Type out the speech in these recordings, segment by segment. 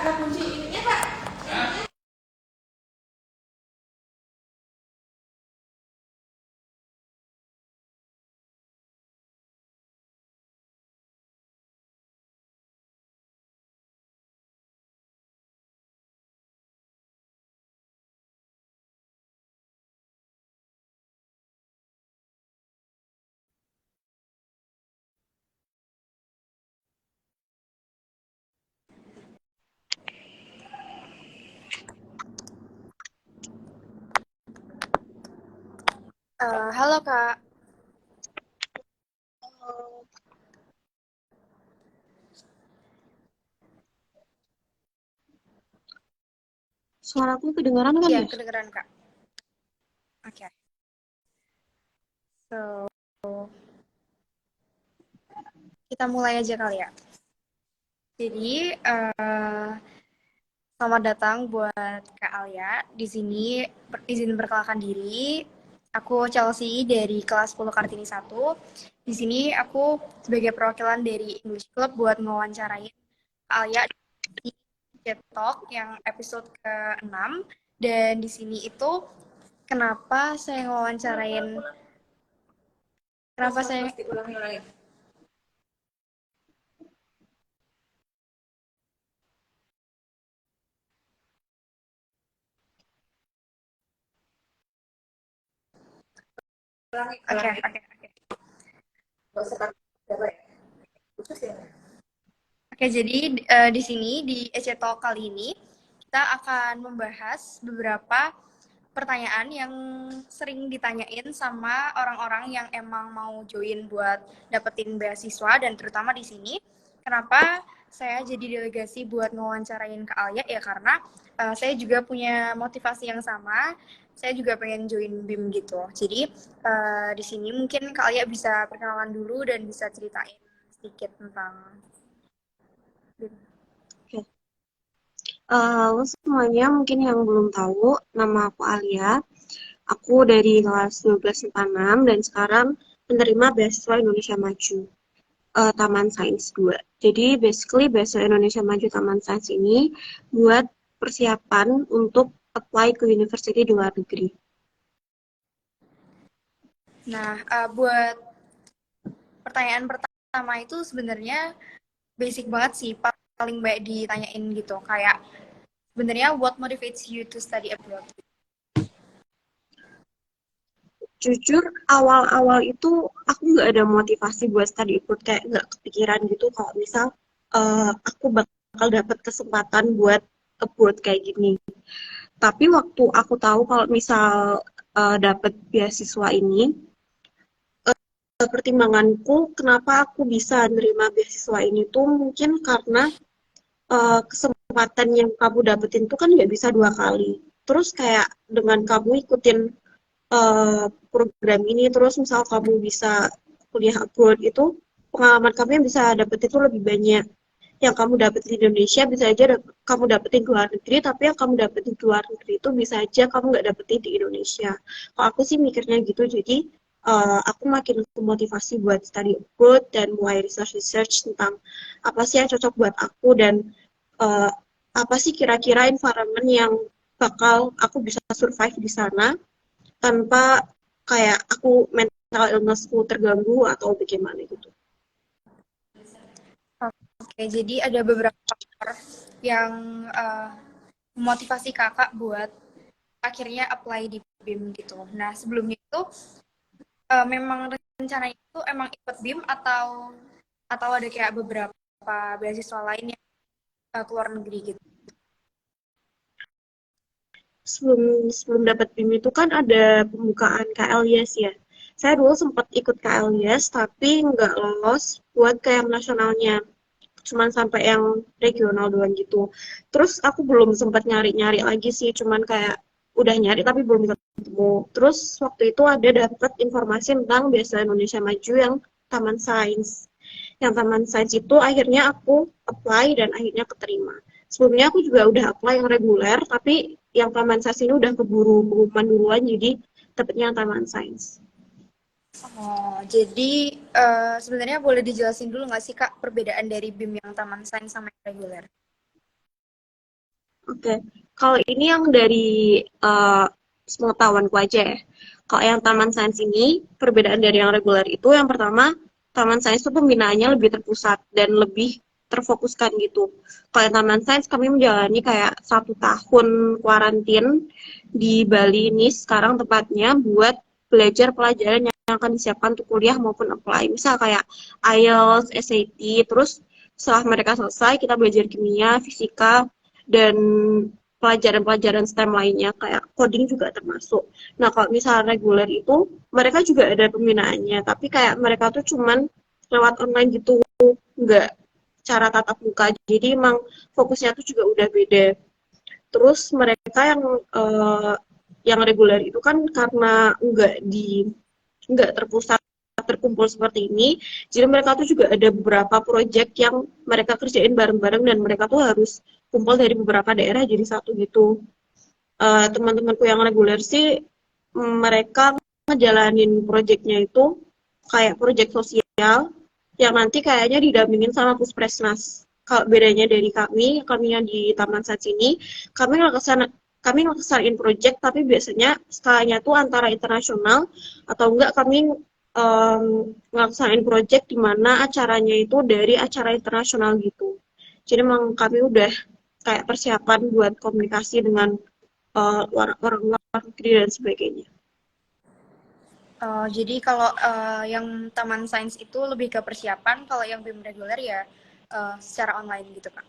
ada kunci ininya Pak? Halo Kak. Suaraku kedengaran kan Iya, ya? kedengeran Kak. Oke. So, kita mulai aja kali ya. Jadi, selamat datang buat Kak Alia. Di sini izin perkenalkan diri. Aku Chelsea dari kelas 10 Kartini 1. Di sini aku sebagai perwakilan dari English Club buat ngewawancarain Kak Alia di Chat Talk yang episode ke-6. Dan di sini itu kenapa saya ngewawancarain kenapa saya Ulangi. Oke, Ulangi. oke, oke. Gak usah pakai apa ya? Khusus ya. Oke, jadi di sini di EC Talk kali ini kita akan membahas beberapa pertanyaan yang sering ditanyain sama orang-orang yang emang mau join buat dapetin beasiswa dan terutama di sini kenapa saya jadi delegasi buat ngewawancarain Kak Alia ya karena saya juga punya motivasi yang sama. Saya juga pengen join BIM gitu. Jadi di sini mungkin Kak Alia bisa perkenalan dulu dan bisa ceritain sedikit tentang BIM. Oke. Halo semuanya, mungkin yang belum tahu, nama aku Alia. Aku dari kelas 12 IPA 6 dan sekarang penerima beasiswa Indonesia Maju, Taman Sains 2. Jadi basically beasiswa Indonesia Maju Taman Sains ini buat persiapan untuk apply ke university di luar negeri. Nah, buat pertanyaan pertama itu sebenarnya basic banget sih, paling banyak ditanyain gitu. Kayak sebenarnya what motivates you to study abroad? Jujur, awal-awal itu aku nggak ada motivasi buat study abroad, kayak nggak kepikiran gitu kalau misal aku bakal dapat kesempatan buat abroad kayak gini. Tapi waktu aku tahu kalau misal dapat beasiswa ini, pertimbanganku kenapa aku bisa nerima beasiswa ini tuh mungkin karena kesempatan yang kamu dapetin tuh kan nggak bisa 2 kali. Terus kayak dengan kamu ikutin program ini, terus misal kamu bisa kuliah abroad itu, pengalaman kamu yang bisa dapet itu lebih banyak. Yang kamu dapet di Indonesia bisa aja kamu dapetin di luar negeri, tapi yang kamu dapetin di luar negeri itu bisa aja kamu nggak dapetin di Indonesia. Kalau aku sih mikirnya gitu, jadi aku makin motivasi buat study abroad dan mulai research tentang apa sih yang cocok buat aku dan uh, apa sih kira-kira environment yang bakal aku bisa survive di sana tanpa kayak aku mental illnessku terganggu atau bagaimana gitu. Oke, jadi ada beberapa faktor yang uh, memotivasi kakak buat akhirnya apply di BIM gitu. Nah, sebelumnya itu memang rencananya itu emang ikut BIM atau ada kayak beberapa beasiswa lain yang ke luar negeri gitu. Sebelum sebelum dapat BIM itu kan ada pembukaan KLIS ya. Saya dulu sempat ikut KLIS tapi nggak lolos buat ke yang nasionalnya. Cuman sampai yang regional doang gitu. Terus aku belum sempat nyari-nyari lagi sih, cuman kayak udah nyari tapi belum ketemu. Terus waktu itu ada dapat informasi tentang Beasiswa Indonesia Maju yang Taman Sains. Yang Taman Sains itu akhirnya aku apply dan akhirnya keterima. Sebelumnya aku juga udah apply yang reguler, tapi yang Taman Sains ini udah keburu pengumuman duluan, jadi dapetnya yang Taman Sains. Oh, jadi sebenarnya boleh dijelasin dulu nggak sih Kak perbedaan dari BIM yang Taman Sains sama yang reguler? Oke, kalau ini yang dari sepengetahuanku aja ya. Kalau yang Taman Sains ini, perbedaan dari yang reguler itu, yang pertama, Taman Sains itu pembinaannya lebih terpusat dan lebih terfokuskan gitu. Kalau yang Taman Sains, kami menjalani kayak 1 tahun kuarantin di Bali ini sekarang tepatnya buat belajar pelajaran yang akan disiapkan untuk kuliah maupun apply. Misal kayak IELTS, SAT, terus setelah mereka selesai, kita belajar kimia, fisika, dan pelajaran-pelajaran STEM lainnya kayak coding juga termasuk. Nah, kalau misalnya reguler itu mereka juga ada pembinaannya, tapi kayak mereka tuh cuman lewat online gitu, nggak cara tatap muka. Jadi emang fokusnya tuh juga udah beda. Terus mereka yang reguler itu kan karena nggak terpusat terkumpul seperti ini. Jadi mereka tuh juga ada beberapa proyek yang mereka kerjain bareng-bareng dan mereka tuh harus kumpul dari beberapa daerah jadi satu gitu. Teman-temanku yang reguler sih mereka ngejalanin proyeknya itu kayak proyek sosial yang nanti kayaknya didampingin sama Puspresnas. Kalau bedanya dari kami yang di Taman Sats ini, kami ngelaksanain proyek tapi biasanya skalanya tuh antara internasional atau enggak kami ngelaksanain proyek di mana acaranya itu dari acara internasional gitu. Jadi emang kami udah kayak persiapan buat komunikasi dengan orang luar negeri dan sebagainya. Jadi kalau yang Taman Sains itu lebih ke persiapan, kalau yang BEM reguler ya secara online gitu, Kak.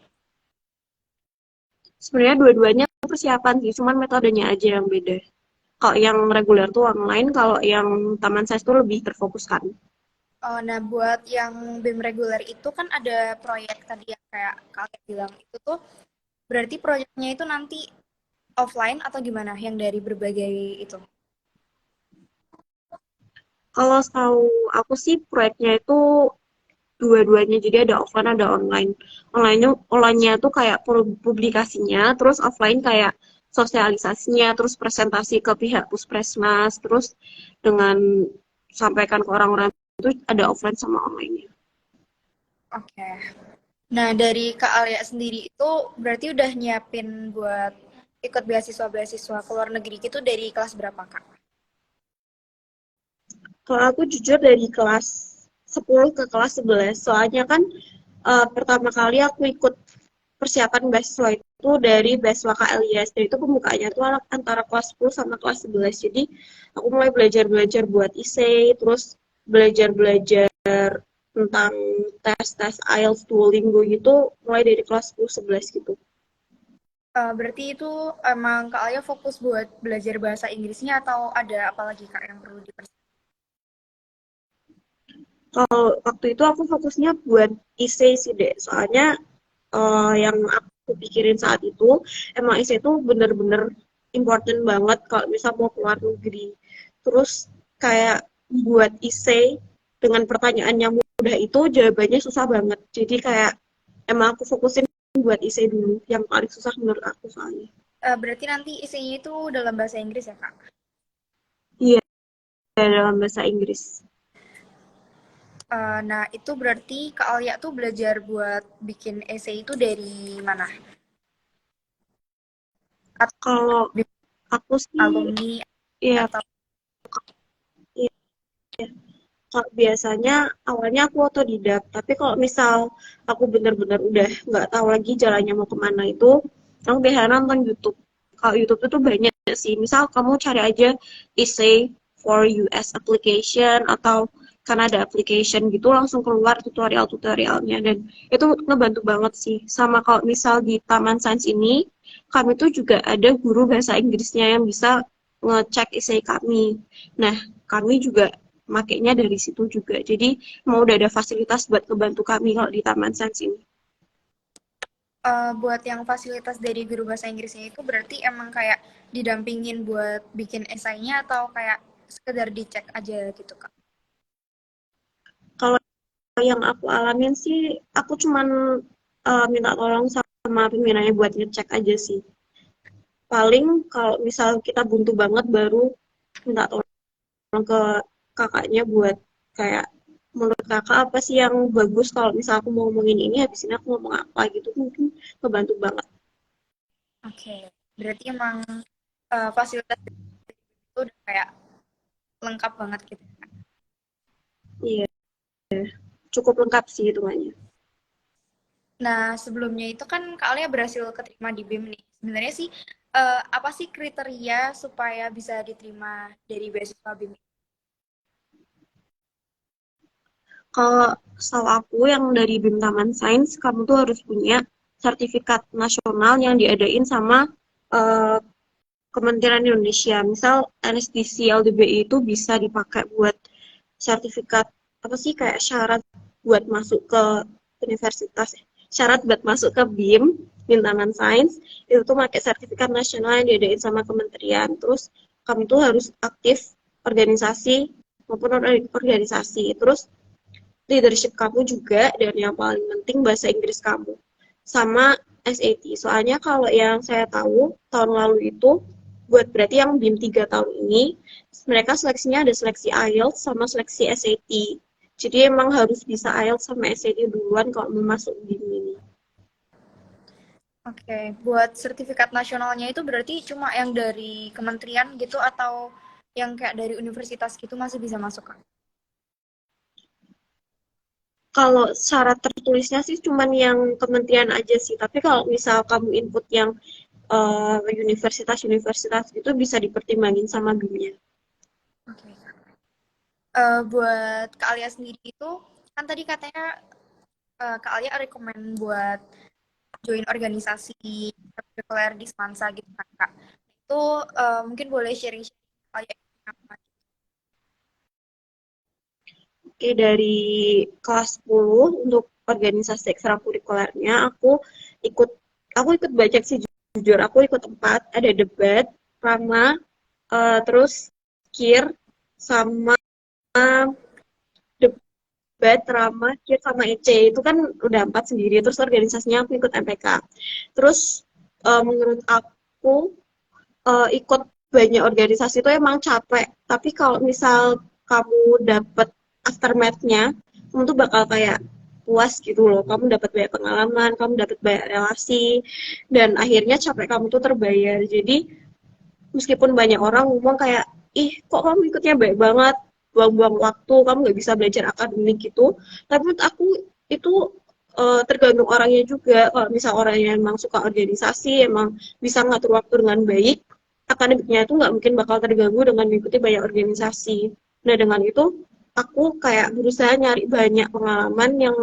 Sebenarnya dua-duanya persiapan sih, cuman metodenya aja yang beda. Kalau yang reguler tuh online, kalau yang Taman Sains tuh lebih terfokuskan. Nah, buat yang BEM reguler itu kan ada proyek tadi yang kayak kalian bilang itu tuh berarti proyeknya itu nanti offline atau gimana yang dari berbagai itu? Kalau tahu aku sih proyeknya itu dua-duanya, jadi ada offline ada online. Online-nya tuh kayak publikasinya, terus offline kayak sosialisasinya, terus presentasi ke pihak Puspresmas, terus dengan sampaikan ke orang-orang itu ada offline sama online-nya. Oke. Nah, dari Kak Alia sendiri itu berarti udah nyiapin buat ikut beasiswa-beasiswa ke luar negeri gitu dari kelas berapa, Kak? Kalau aku jujur dari kelas 10 ke kelas 11, soalnya kan pertama kali aku ikut persiapan beasiswa itu dari beasiswa KLIS, dan itu pembukaannya tuh antara kelas 10 sama kelas 11. Jadi aku mulai belajar-belajar buat essay, terus belajar-belajar tentang tes-tes IELTS, Duolingo gitu, mulai dari kelas 10-11 gitu. Berarti itu emang Kak Alia fokus buat belajar bahasa Inggrisnya atau ada apa lagi Kak yang perlu dipersiapkan? Kalau waktu itu aku fokusnya buat essay sih deh, soalnya yang aku pikirin saat itu emang essay itu bener-bener important banget kalau misal mau keluar negeri. Terus kayak buat essay dengan pertanyaan yang mudah itu jawabannya susah banget. Jadi kayak emang aku fokusin buat essay dulu yang paling susah menurut aku soalnya. Berarti nanti isinya itu dalam bahasa Inggris ya Kak? Iya, dalam bahasa Inggris. Nah, itu berarti Kak Alia tuh belajar buat bikin essay itu dari mana? Atau Kalau aku sih alumni ya, atau kalau biasanya awalnya aku otodidak, tapi kalau misal aku bener-bener udah nggak tahu lagi jalannya mau kemana itu, aku biasanya nonton YouTube. Kalau YouTube itu banyak sih. Misal kamu cari aja essay for US application atau Canada application gitu, langsung keluar tutorial-tutorialnya, dan itu ngebantu banget sih. Sama kalau misal di Taman Sains ini, kami tuh juga ada guru bahasa Inggrisnya yang bisa ngecek essay kami. Nah, kami juga makainya dari situ juga. Jadi mau udah ada fasilitas buat ngebantu kami kalau di Taman Sains ini. buat yang fasilitas dari guru bahasa Inggrisnya itu berarti emang kayak didampingin buat bikin esainya atau kayak sekedar dicek aja gitu Kak? Kalau yang aku alamin sih, aku cuman minta tolong sama pembinanya buat ngecek aja sih. Paling kalau misal kita buntu banget baru minta tolong ke kakaknya buat kayak menurut kakak apa sih yang bagus kalau misal aku mau ngomongin ini habis ini aku ngomong apa gitu, mungkin ngebantu banget. Oke, berarti emang fasilitas itu udah kayak lengkap banget gitu. Iya, cukup lengkap sih hitungannya. Nah, sebelumnya itu kan Kak Alia berhasil keterima di BEM nih. Sebenarnya sih, apa sih kriteria supaya bisa diterima dari beasiswa BEM? Kalau setahu aku yang dari BIM Taman Sains, kamu tuh harus punya sertifikat nasional yang diadain sama eh, Kementerian Indonesia. Misal NSDC LDBI itu bisa dipakai buat sertifikat apa sih kayak syarat buat masuk ke universitas, syarat buat masuk ke BIM, BIM Taman Sains, itu tuh pakai sertifikat nasional yang diadain sama kementerian. Terus kamu tuh harus aktif organisasi maupun organisasi. Terus leadership kamu juga, dan yang paling penting bahasa Inggris kamu sama SAT. Soalnya kalau yang saya tahu tahun lalu itu buat berarti yang BIM 3 tahun ini mereka seleksinya ada seleksi IELTS sama seleksi SAT. Jadi emang harus bisa IELTS sama SAT duluan kalau mau masuk BIM ini. Oke, buat sertifikat nasionalnya itu berarti cuma yang dari kementerian gitu atau yang kayak dari universitas gitu masih bisa masuk, Kak? Kalau syarat tertulisnya sih cuman yang kementerian aja sih. Tapi kalau misal kamu input yang universitas-universitas itu bisa dipertimbangin sama BIM-nya. Oke. Buat Kak Alia sendiri itu, kan tadi katanya Kak Alia rekomend buat join organisasi ekstrakurikuler di Semansa gitu kan, Kak. Itu mungkin boleh sharing-sharing Kak Alia apa? Oke, dari kelas 10 untuk organisasi ekstrakurikulernya ikut aku ikut banyak sih, jujur aku ikut 4, ada debat, rama, terus kir, sama debat, rama, kir, sama EC. Itu kan udah 4 sendiri. Terus organisasinya aku ikut MPK. Terus menurut aku ikut banyak organisasi itu emang capek. Tapi kalau misal kamu dapet aftermath-nya, kamu tuh bakal kayak puas gitu loh. Kamu dapat banyak pengalaman, kamu dapat banyak relasi, dan akhirnya capek kamu tuh terbayar. Jadi meskipun banyak orang ngomong kayak, ih kok kamu ikutnya baik banget, buang-buang waktu, kamu nggak bisa belajar akademik gitu. Tapi menurut aku itu tergantung orangnya juga. Kalau misal orangnya emang suka organisasi, emang bisa ngatur waktu dengan baik, akademiknya itu nggak mungkin bakal terganggu dengan mengikuti banyak organisasi. Nah dengan itu aku kayak berusaha nyari banyak pengalaman yang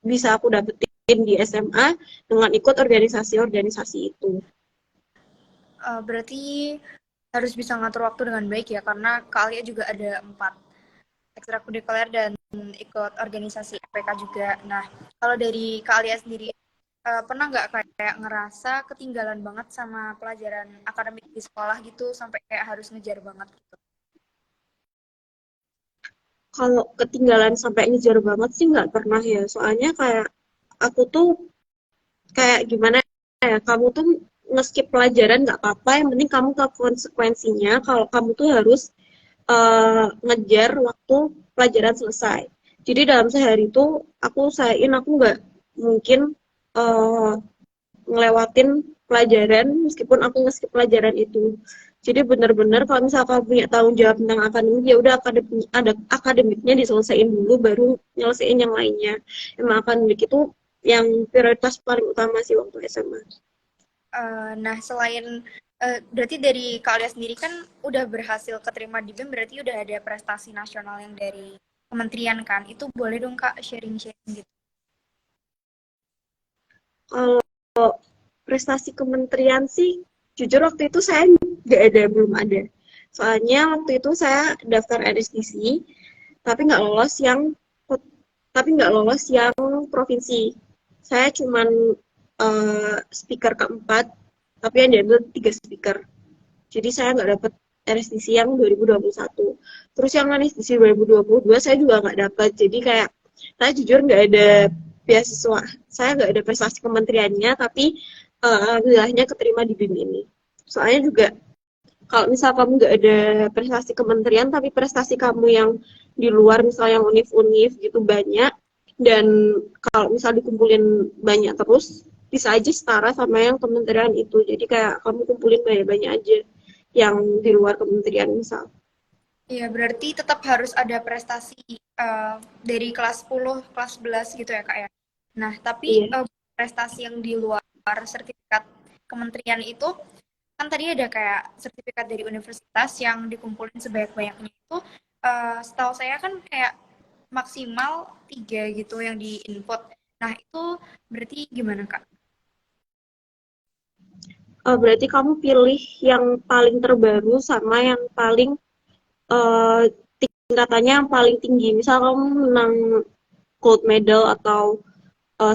bisa aku dapetin di SMA dengan ikut organisasi-organisasi itu. Berarti harus bisa ngatur waktu dengan baik ya, karena Kak Alia juga ada 4 ekstrakurikuler dan ikut organisasi FPK juga. Nah, kalau dari Kak Alia sendiri, pernah nggak kayak ngerasa ketinggalan banget sama pelajaran akademik di sekolah gitu, sampai kayak harus ngejar banget gitu? Kalau ketinggalan sampai ngejar banget sih nggak pernah ya. Soalnya kayak aku tuh kayak gimana ya, kamu tuh nge-skip pelajaran nggak apa-apa, yang penting kamu tahu konsekuensinya kalau kamu tuh harus ngejar waktu pelajaran selesai. Jadi dalam sehari itu aku usahain aku nggak mungkin uh, ngelewatin pelajaran meskipun aku nge-skip pelajaran itu. Jadi benar-benar kalau misalnya kamu punya tanggung jawab tentang akademik, ya udah akademiknya diselesaikan dulu baru nyelesain yang lainnya. Emang akademik itu yang prioritas paling utama sih waktu SMA. Nah, selain berarti dari Kak Alia sendiri kan udah berhasil keterima di BEM, berarti udah ada prestasi nasional yang dari kementerian kan? Itu boleh dong Kak sharing-sharing gitu. Kalau prestasi kementerian sih, jujur waktu itu saya nggak ada, belum ada. Soalnya waktu itu saya daftar NSDC, tapi nggak lolos yang provinsi. Saya cuman speaker keempat, tapi yang diambil 3 speaker. Jadi saya nggak dapet NSDC yang 2021. Terus yang NSDC 2022 saya juga nggak dapet. Jadi kayak saya jujur nggak ada beasiswa. Saya nggak ada prestasi kementeriannya, tapi alhamdulillahnya keterima di BIM ini. Soalnya juga kalau misal kamu nggak ada prestasi kementerian, tapi prestasi kamu yang di luar, misalnya yang univ-univ gitu banyak, dan kalau misal dikumpulin banyak terus, bisa aja setara sama yang kementerian itu. Jadi kayak kamu kumpulin banyak-banyak aja yang di luar kementerian misal. Iya, berarti tetap harus ada prestasi dari kelas 10, kelas 11 gitu ya, Kak ya. Nah, tapi Iya. prestasi yang di luar sertifikat kementerian itu, kan tadi ada kayak sertifikat dari universitas yang dikumpulin sebanyak-banyaknya itu, setahu saya kan kayak maksimal 3 gitu yang di input. Nah, itu berarti gimana, Kak? Berarti kamu pilih yang paling terbaru sama yang paling eh, tingkatannya yang paling tinggi. Misal kamu menang gold medal atau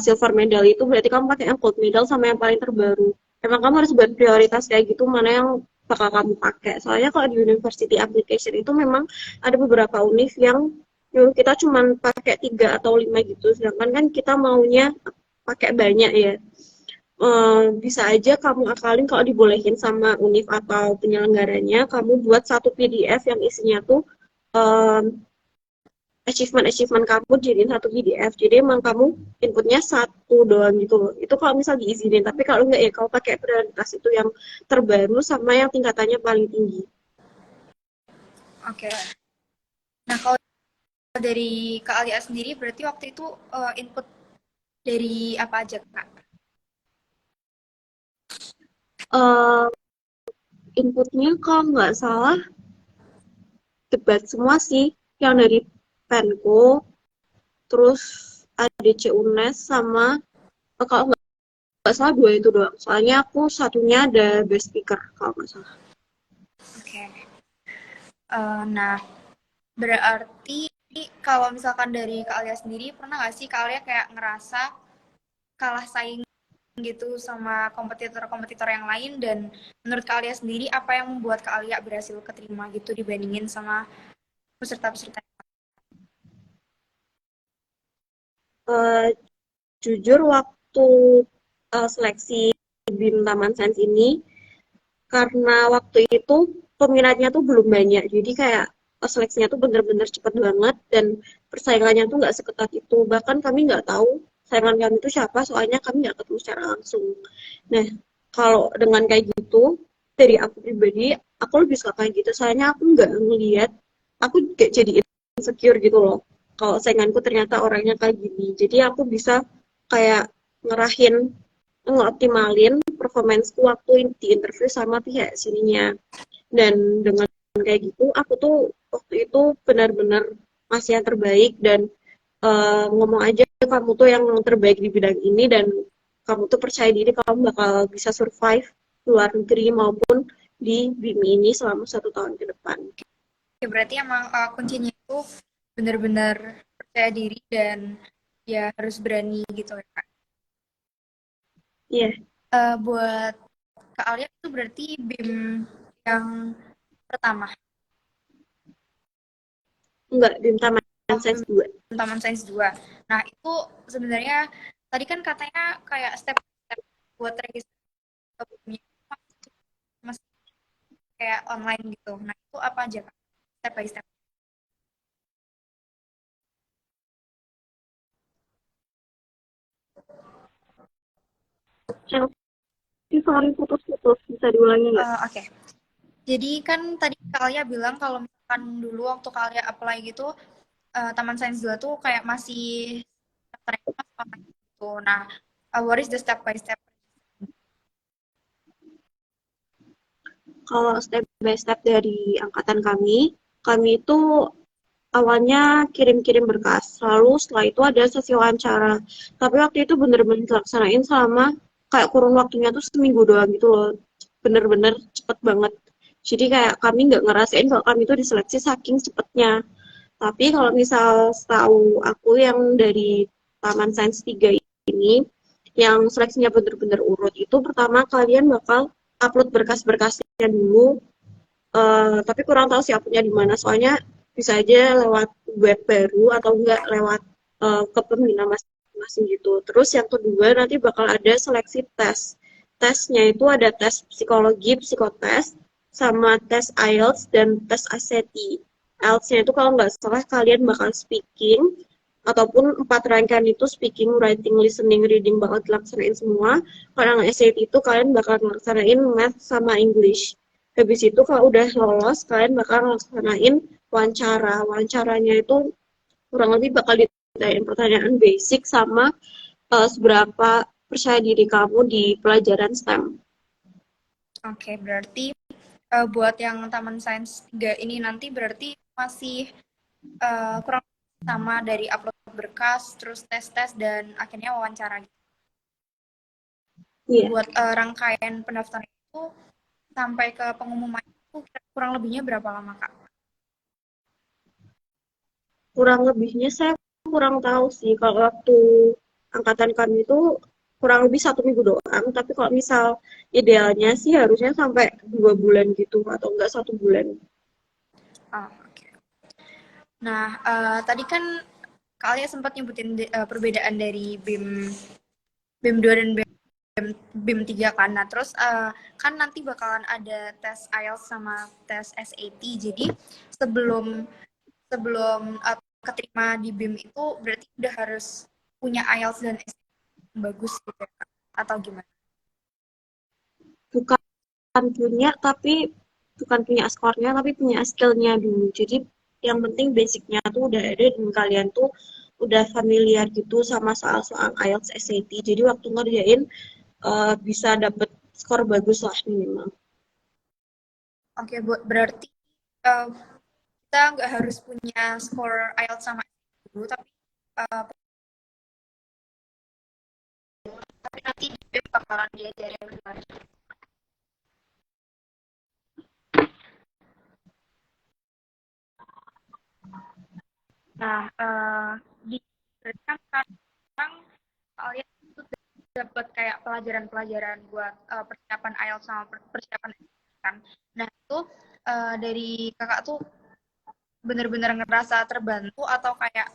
silver medal itu berarti kamu pakai yang gold medal sama yang paling terbaru. Emang kamu harus buat prioritas kayak gitu mana yang bakal kamu pakai. Soalnya kalau di university application itu memang ada beberapa univ yang nyuruh kita cuma pakai 3 atau 5 gitu. Sedangkan kan kita maunya pakai banyak ya. Bisa aja kamu akalin kalau dibolehin sama univ atau penyelenggaranya, kamu buat satu PDF yang isinya tuh um, achievement kamu jadiin satu PDF. Jadi emang kamu inputnya satu doang gitu loh. Itu kalau misal diizinin. Tapi kalau enggak ya kamu pakai prioritas itu yang terbaru sama yang tingkatannya paling tinggi. Oke. Nah, kalau dari Kak Alia sendiri berarti waktu itu input dari apa aja, Kak? Uh, Inputnya kalau nggak salah debat semua sih. Yang dari Penko, terus ADC UNES sama kalau nggak salah 2 itu doang. Soalnya aku satunya ada best speaker kalau nggak salah. Oke. Nah, berarti kalau misalkan dari Kak Alia sendiri, pernah nggak sih Kak Alia kayak ngerasa kalah saing gitu sama kompetitor-kompetitor yang lain, dan menurut Kak Alia sendiri apa yang membuat Kak Alia berhasil keterima gitu dibandingin sama peserta-peserta? Uh, Jujur waktu seleksi BIM Taman Sains ini, karena waktu itu peminatnya tuh belum banyak, jadi kayak seleksinya tuh bener-bener cepet banget dan persaingannya tuh nggak seketat itu. Bahkan kami nggak tahu saingan kami itu siapa, soalnya kami nggak ketemu secara langsung. Nah, kalau dengan kayak gitu, dari aku pribadi, aku lebih suka kayak gitu. Soalnya aku nggak ngeliat, aku kayak jadi insecure gitu loh. Kalau sainganku ternyata orangnya kayak gini. Jadi aku bisa kayak ngerahin, ngoptimalin performanceku waktu di interview sama pihak sininya. Dan dengan kayak gitu, aku tuh waktu itu benar-benar masih yang terbaik dan ngomong aja kamu tuh yang terbaik di bidang ini dan kamu tuh percaya diri kamu bakal bisa survive di luar negeri maupun di BIM ini selama 1 tahun ke depan. Ya, berarti emang kuncinya itu benar-benar percaya diri dan ya harus berani gitu ya, Kak. Iya, Buat Kak Alia itu berarti BIM yang pertama, enggak, BIM Taman Sains 2. Taman Sains 2. Nah, itu sebenarnya tadi kan katanya kayak step-step buat registrasi BIM-nya masih kayak online gitu. Nah, itu apa aja, Kak? Step by step. Sorry, putus-putus. Bisa diulangi nggak? Oke. Jadi kan tadi Kak Alia bilang kalau misalkan dulu waktu Kak Alia apply gitu, Taman Sains 2 tuh kayak masih daftarnya masih online gitu. Nah, what is the step by step? Kalau step by step dari angkatan kami itu awalnya kirim-kirim berkas, lalu setelah itu ada sesi wawancara. Tapi waktu itu bener-bener dilaksanain selama kayak kurun waktunya tuh seminggu doang gitu loh. Bener-bener cepet banget. Jadi kayak kami nggak ngerasain kalau kami itu diseleksi saking cepetnya. Tapi kalau misal setahu aku yang dari Taman Sains 3 ini, yang seleksinya bener-bener urut, itu pertama kalian bakal upload berkas-berkasnya dulu. Tapi kurang tahu siapanya di mana, soalnya bisa aja lewat web baru atau enggak lewat kepemina masing-masing gitu. Terus yang kedua nanti bakal ada seleksi tes. Tesnya itu ada tes psikologi, psikotes, sama tes IELTS dan tes ACT. IELTS-nya itu kalau nggak salah kalian bakal speaking, ataupun 4 rangkaian itu speaking, writing, listening, reading bakal dilaksanain semua. Kalau yang SAT itu kalian bakal ngelaksanain math sama English. Habis itu kalau udah lolos, kalian bakal ngelaksanain wawancara. Wawancaranya itu kurang lebih bakal ditanyain pertanyaan basic sama seberapa percaya diri kamu di pelajaran STEM. Oke, berarti buat yang Taman Sains 3 ini nanti berarti masih kurang sama dari upload berkas, terus tes-tes, dan akhirnya wawancara. Iya. Buat rangkaian pendaftaran itu sampai ke pengumuman itu kurang lebihnya berapa lama, Kak? Kurang lebihnya saya kurang tahu sih. Kalau waktu angkatan kami itu kurang lebih 1 minggu doang. Tapi kalau misal idealnya sih harusnya sampai 2 bulan gitu atau enggak 1 bulan. Oh, oke. Nah, tadi kan kalian sempat nyebutin perbedaan dari BEM 2 dan BEM 3 kan. Nah, terus kan nanti bakalan ada tes IELTS sama tes SAT. Jadi sebelum keterima di BEM itu berarti udah harus punya IELTS dan SAT yang bagus gitu ya, Kak? Atau gimana? Bukan bukan punya skornya tapi punya skillnya dulu. Jadi yang penting basicnya tuh udah ada dan kalian tuh udah familiar gitu sama soal-soal IELTS SAT. Jadi waktu ngerjain bisa dapet skor bagus lah minimal. Oke, berarti kita nggak harus punya skor IELTS sama SAT dulu, tapi nanti di BEM bakalan diajarin gimana. Nah, di kan sekarang kalian itu dapat kayak pelajaran-pelajaran buat persiapan IELTS sama persiapan kan. Nah, itu dari kakak tuh bener-bener ngerasa terbantu atau kayak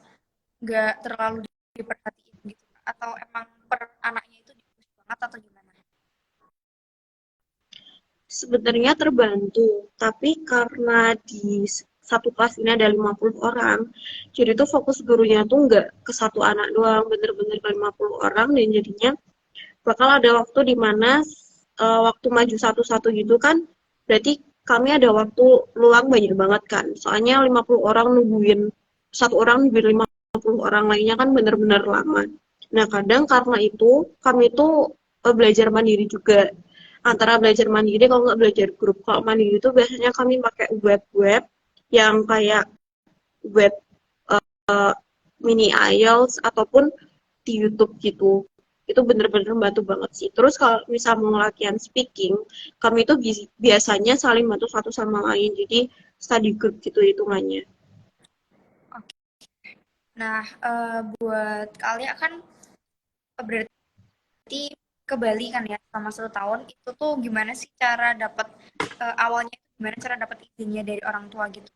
nggak terlalu diperhatiin gitu? Atau emang per anaknya itu dipush banget atau gimana? Sebenarnya terbantu, tapi karena di satu kelas ini ada 50 orang, jadi tuh fokus gurunya tuh nggak ke satu anak doang, bener-bener ke 50 orang, dan jadinya bakal ada waktu di mana waktu maju satu-satu gitu kan, berarti kami ada waktu luang banyak banget kan, soalnya 50 orang nungguin, satu orang nungguin 50 orang lainnya kan bener-bener lama. Nah kadang karena itu, kami tuh belajar mandiri juga, antara belajar mandiri kalau nggak belajar grup. Kalau mandiri itu biasanya kami pakai web-web yang kayak web uh, mini IELTS ataupun di YouTube gitu. Itu bener-bener membantu banget sih. Terus kalau misal mau latihan speaking, kami itu biasanya saling bantu satu sama lain. Jadi study group gitu hitungannya. Oke. Nah, buat kalian kan berarti ke Bali kan ya selama 1 tahun, itu tuh gimana sih cara dapat awalnya gimana cara dapat izinnya dari orang tua gitu?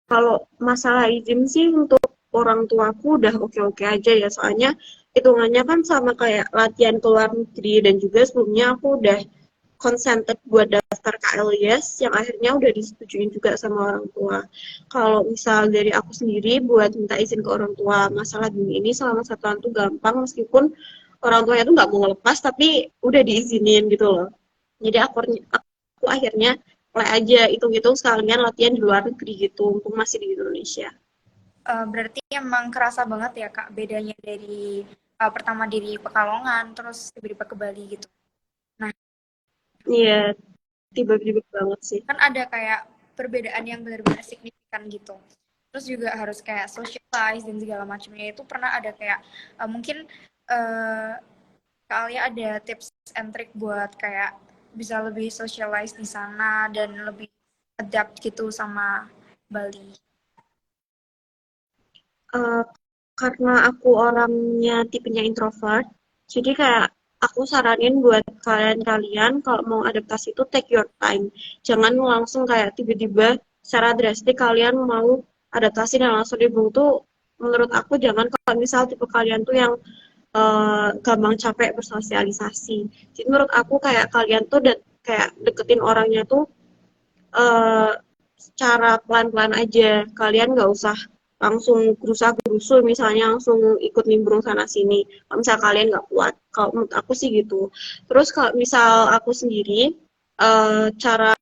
Kalau masalah izin sih untuk orang tuaku udah oke-oke aja ya. Soalnya hitungannya kan sama kayak latihan ke luar negeri dan juga sebelumnya aku udah consented buat daftar KLIS yang akhirnya udah disetujuin juga sama orang tua. Kalau misal dari aku sendiri buat minta izin ke orang tua masalah gini ini selama 1 tahun tuh gampang meskipun orang tuanya tuh nggak mau ngelepas tapi udah diizinin gitu loh. Jadi aku akhirnya mulai aja hitung-hitung sekalian latihan di luar negeri gitu mumpung masih di Indonesia. Berarti emang kerasa banget ya Kak bedanya dari pertama di Pekalongan terus tiba-tiba ke Bali gitu. Nah, Iya, tiba-tiba banget sih. kan ada kayak perbedaan yang benar-benar signifikan gitu. Terus juga harus kayak socialize dan segala macamnya. Itu pernah ada kayak mungkin kalian ada tips and trick buat kayak bisa lebih socialize di sana dan lebih adapt gitu sama Bali. Uh, karena aku orangnya tipenya introvert, jadi kayak aku saranin buat kalian-kalian kalau mau adaptasi itu take your time. Jangan langsung kayak tiba-tiba secara drastis kalian mau adaptasi dan langsung dibung tuh menurut aku jangan kalau misal tipe kalian tuh yang gampang capek bersosialisasi. Jadi menurut aku kayak kalian tuh kayak deketin orangnya tuh uh, secara pelan-pelan aja. Kalian nggak usah langsung gerusa-gerusu, misalnya langsung ikut nimbrung sana sini. Kalau misal kalian nggak kuat, kalau menurut aku sih gitu. Terus kalau misal aku sendiri, cara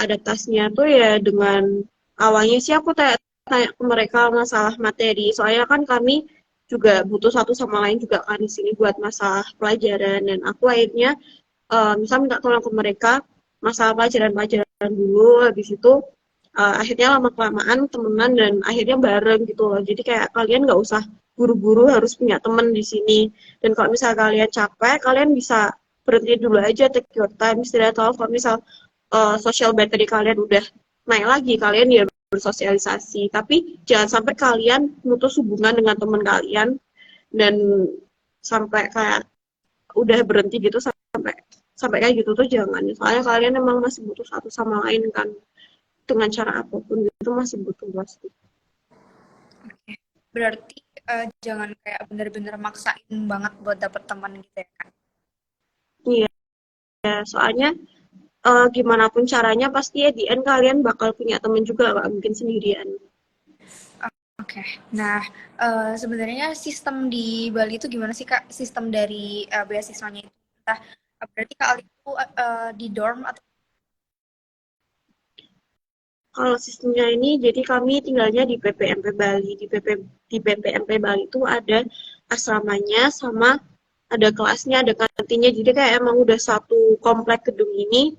adaptasinya tuh ya dengan awalnya sih aku tanya ke mereka masalah materi. Soalnya kan kami juga butuh satu sama lain juga kan di sini buat masalah pelajaran, dan aku akhirnya misal minta tolong ke mereka masalah pelajaran-pelajaran dulu, habis itu akhirnya lama-kelamaan temenan dan akhirnya bareng gitu loh. Jadi kayak kalian nggak usah buru-buru harus punya temen di sini. Dan kalau misal kalian capek, kalian bisa berhenti dulu aja, take your time, istirahat. Atau kalau misal social battery kalian udah naik lagi, kalian ya bersosialisasi. Tapi jangan sampai kalian putus hubungan dengan teman kalian dan sampai kayak udah berhenti gitu, sampai sampai kayak gitu tuh jangan. Soalnya kalian emang masih butuh satu sama lain kan, dengan cara apapun itu masih butuh pasti. Oke. Berarti jangan kayak bener-bener maksain banget buat dapet teman gitu ya kan? Iya, soalnya gimana pun caranya pasti ya di end kalian bakal punya temen juga, gak mungkin sendirian. Oke. Nah, sebenarnya sistem di Bali itu gimana sih Kak? Sistem dari beasiswanya itu? Entah berarti Kak Ali itu di dorm atau Kalau sistemnya ini, jadi kami tinggalnya di PPMP Bali. Di PPMP Bali itu ada asramanya sama ada kelasnya, ada kantinnya. Jadi kayak emang udah satu komplek gedung ini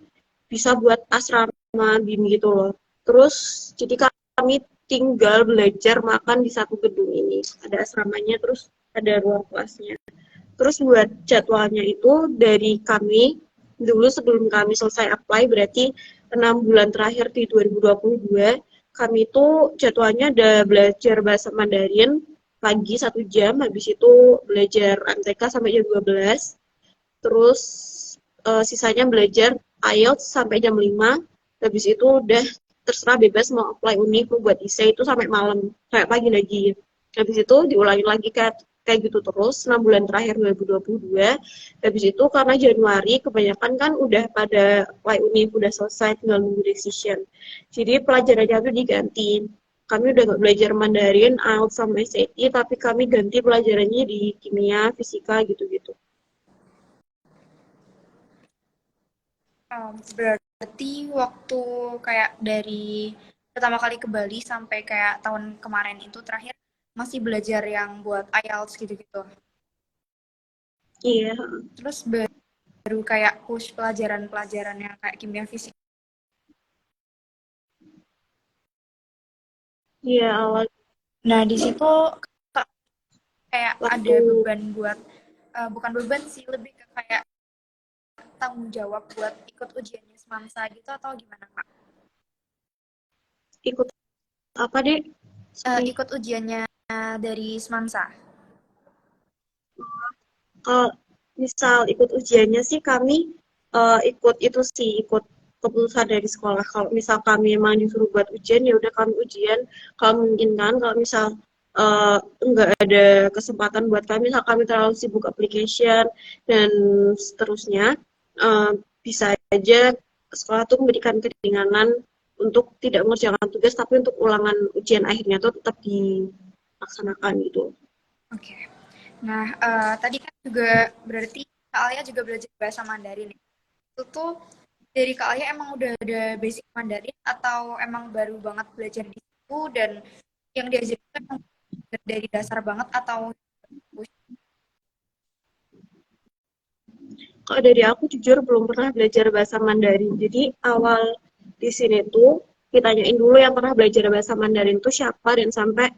bisa buat asrama BIM gitu loh. Terus jadi kami tinggal belajar makan di satu gedung ini. Ada asramanya, terus ada ruang kelasnya. Terus buat jadwalnya itu dari kami dulu sebelum kami selesai apply, berarti 6 bulan terakhir di 2022, kami itu jadwalnya ada belajar bahasa Mandarin pagi 1 jam, habis itu belajar MTK sampai jam 12, terus sisanya belajar IELTS sampai jam 5, habis itu udah terserah bebas mau apply univ mau buat ISE itu sampai malam, sampai pagi lagi. Habis itu diulangi lagi kayak gitu terus 6 bulan terakhir 2022. Habis itu karena Januari kebanyakan kan udah pada apply univ udah selesai tinggal nunggu decision. Jadi pelajarannya tuh diganti. Kami udah nggak belajar Mandarin, IELTS sama SAT, tapi kami ganti pelajarannya di kimia, fisika gitu-gitu. berarti waktu kayak dari pertama kali ke Bali sampai kayak tahun kemarin itu terakhir masih belajar yang buat IELTS gitu-gitu. Iya, Terus baru kayak push pelajaran-pelajaran yang kayak kimia fisika. iya awal Nah, di situ Kak, kayak ada waktu beban buat bukan beban sih, lebih ke kayak tanggung jawab buat ikut ujiannya semansa gitu atau gimana Kak? ikut apa deh? Sorry. Ikut ujiannya dari semansa. Kalau misal ikut ujiannya sih kami ikut itu sih, ikut keputusan dari sekolah. Kalau misal kami emang disuruh buat ujian ya udah kami ujian. Kalau memungkinkan, kalau misal nggak ada kesempatan buat kami, misal kami terlalu sibuk application dan seterusnya, eh, bisa aja sekolah tuh memberikan keringanan untuk tidak mengerjakan tugas, tapi untuk ulangan ujian akhirnya tuh tetap dilaksanakan gitu. Oke. Nah, tadi kan juga berarti Kak Alia juga belajar bahasa Mandarin ya. Itu tuh dari Kak Alia emang udah ada basic Mandarin atau emang baru banget belajar di situ dan yang diajarin emang dari dasar banget atau Kalau dari aku jujur belum pernah belajar bahasa Mandarin. Jadi awal di sini tuh ditanyain dulu yang pernah belajar bahasa Mandarin tuh siapa dan sampai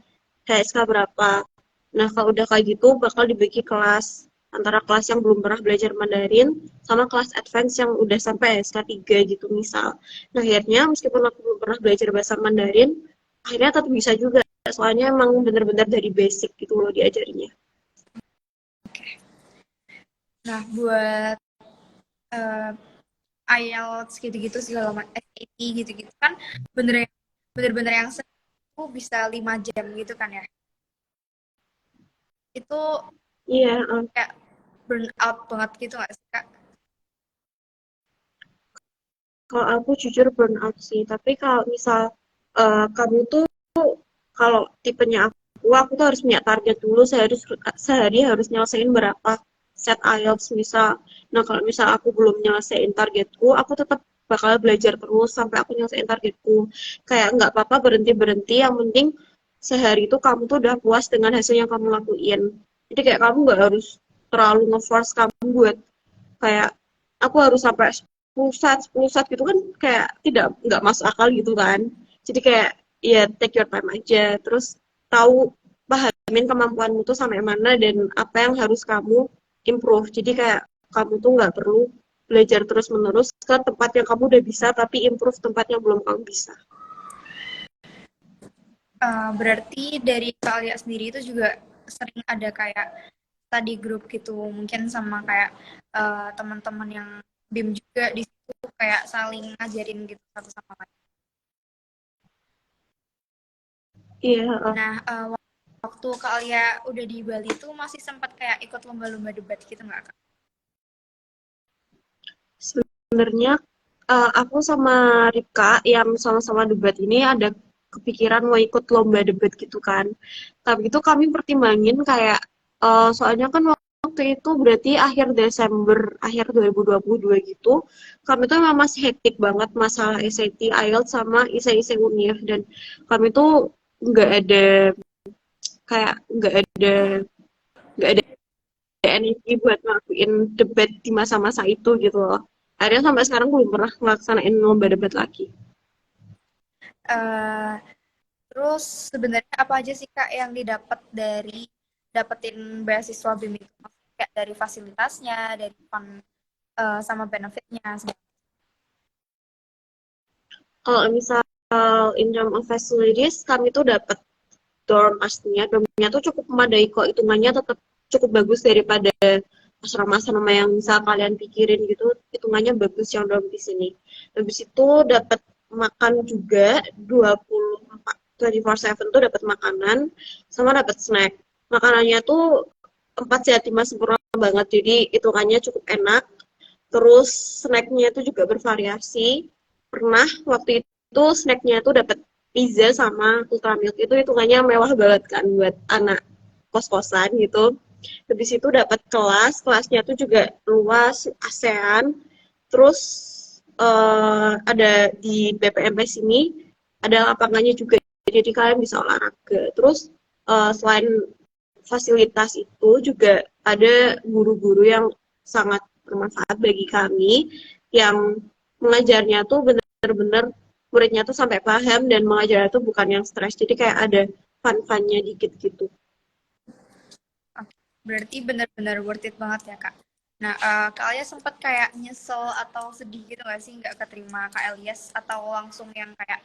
HSK berapa. Nah kalau udah kayak gitu bakal dibagi kelas, antara kelas yang belum pernah belajar Mandarin sama kelas advance yang udah sampai HSK 3 gitu misal. Nah akhirnya meskipun aku belum pernah belajar bahasa Mandarin, akhirnya tetap bisa juga. Soalnya emang bener-bener dari basic gitu loh diajarinya. nah buat eh, IELTS gitu-gitu segala macam SAT gitu-gitu kan bener-bener yang itu bisa 5 jam gitu kan ya. Itu Iya, kayak burn out banget gitu nggak sih Kak? kalau aku jujur burn out sih, tapi kalau misal kamu tuh Kalau tipenya aku tuh harus punya target dulu sehari harus nyelesain berapa set IELTS misal. Nah, kalau misal aku belum nyelesain targetku, aku tetap bakal belajar terus sampai aku nyelesain targetku. Kayak nggak apa-apa berhenti-berhenti, yang penting sehari itu kamu tuh udah puas dengan hasil yang kamu lakuin. Jadi kayak kamu nggak harus terlalu nge-force kamu buat kayak aku harus sampai 10 set gitu kan, kayak nggak masuk akal gitu kan. Jadi kayak ya take your time aja, terus tahu pahamin kemampuanmu tuh sampai mana dan apa yang harus kamu improve. Jadi kayak kamu tuh nggak perlu belajar terus menerus ke tempat yang kamu udah bisa tapi improve tempat yang belum kamu bisa. Berarti dari Kak Alia sendiri itu juga sering ada kayak study group gitu, mungkin sama kayak teman-teman yang BIM juga di situ kayak saling ngajarin gitu satu sama lain. Iya. Nah, waktu Kak Alia udah di Bali itu masih sempat kayak ikut lomba-lomba debat gitu nggak Kak? Sebenarnya aku sama Ripka yang sama-sama debat ini ada kepikiran mau ikut lomba debat gitu kan. Tapi itu kami pertimbangin kayak soalnya kan waktu itu berarti akhir Desember, akhir 2022 gitu. Kami tuh memang masih hektik banget masalah SAT, IELTS sama isai-isai UNIR dan kami tuh nggak ada kayak nggak ada energi buat ngelakuin debat di masa-masa itu gitu loh. Akhirnya sampai sekarang belum pernah ngelaksanain lomba debat lagi. Uh, Terus sebenarnya apa aja sih Kak yang dapetin beasiswa BIM itu? Maksudnya kayak dari fasilitasnya, dari fund, sama benefitnya. Kalau misal in term of facilities, kami tuh dapat dorm pastinya. Dormnya tuh cukup memadai kok, hitungannya tetap cukup bagus daripada asrama-asrama yang bisa kalian pikirin gitu. Hitungannya bagus yang dorm di sini. Habis itu dapat makan juga 24/7 tuh dapat makanan sama dapat snack. Makanannya tuh 4 sehat 5 sempurna banget, jadi hitungannya cukup enak. Terus snacknya itu juga bervariasi. Pernah waktu itu snacknya itu dapat pizza sama ultramilk, itu hitungannya mewah banget kan buat anak kos-kosan gitu. Habis itu dapat kelasnya tuh juga luas, ASEAN. Terus ada di BPMP sini ada lapangannya juga, jadi kalian bisa olahraga. Terus selain fasilitas itu juga ada guru-guru yang sangat bermanfaat bagi kami, yang mengajarnya tuh benar-benar muridnya tuh sampai paham dan mengajarnya tuh bukan yang stres, jadi kayak ada fun-funnya dikit gitu. Berarti benar-benar worth it banget ya Kak. Nah, Kak Elias sempat kayak nyesel atau sedih gitu nggak sih nggak keterima Kak Elias, atau langsung yang kayak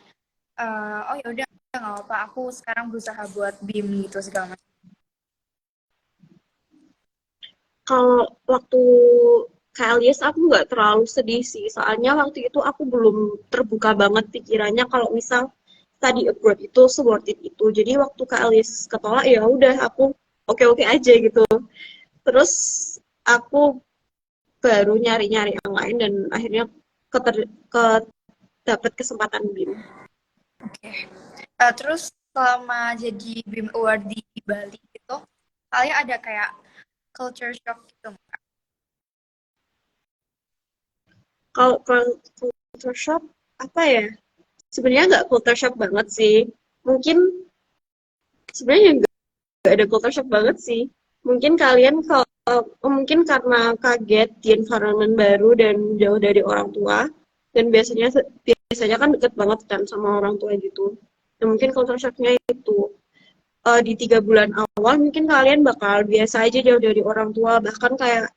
oh ya udah nggak apa-apa, aku sekarang berusaha buat BIM gitu segala macam. Kalau waktu KLIS aku nggak terlalu sedih sih, soalnya waktu itu aku belum terbuka banget pikirannya kalau misal study abroad itu worth it itu. Jadi waktu KLIS ketolak ya udah aku oke-oke aja gitu. Terus aku baru nyari-nyari yang lain dan akhirnya ke dapet kesempatan BIM. Oke. Terus selama jadi BIM Award di Bali gitu, kalian ada kayak culture shock gitu nggak? Kalau culture shock apa ya? Sebenarnya nggak culture shock banget sih. Mungkin sebenarnya nggak ada culture shock banget sih. Mungkin kalian kalau mungkin karena kaget di environment baru dan jauh dari orang tua, dan biasanya kan deket banget kan sama orang tua gitu. Dan mungkin culture shocknya itu di 3 bulan awal mungkin kalian bakal biasa aja jauh dari orang tua, bahkan kayak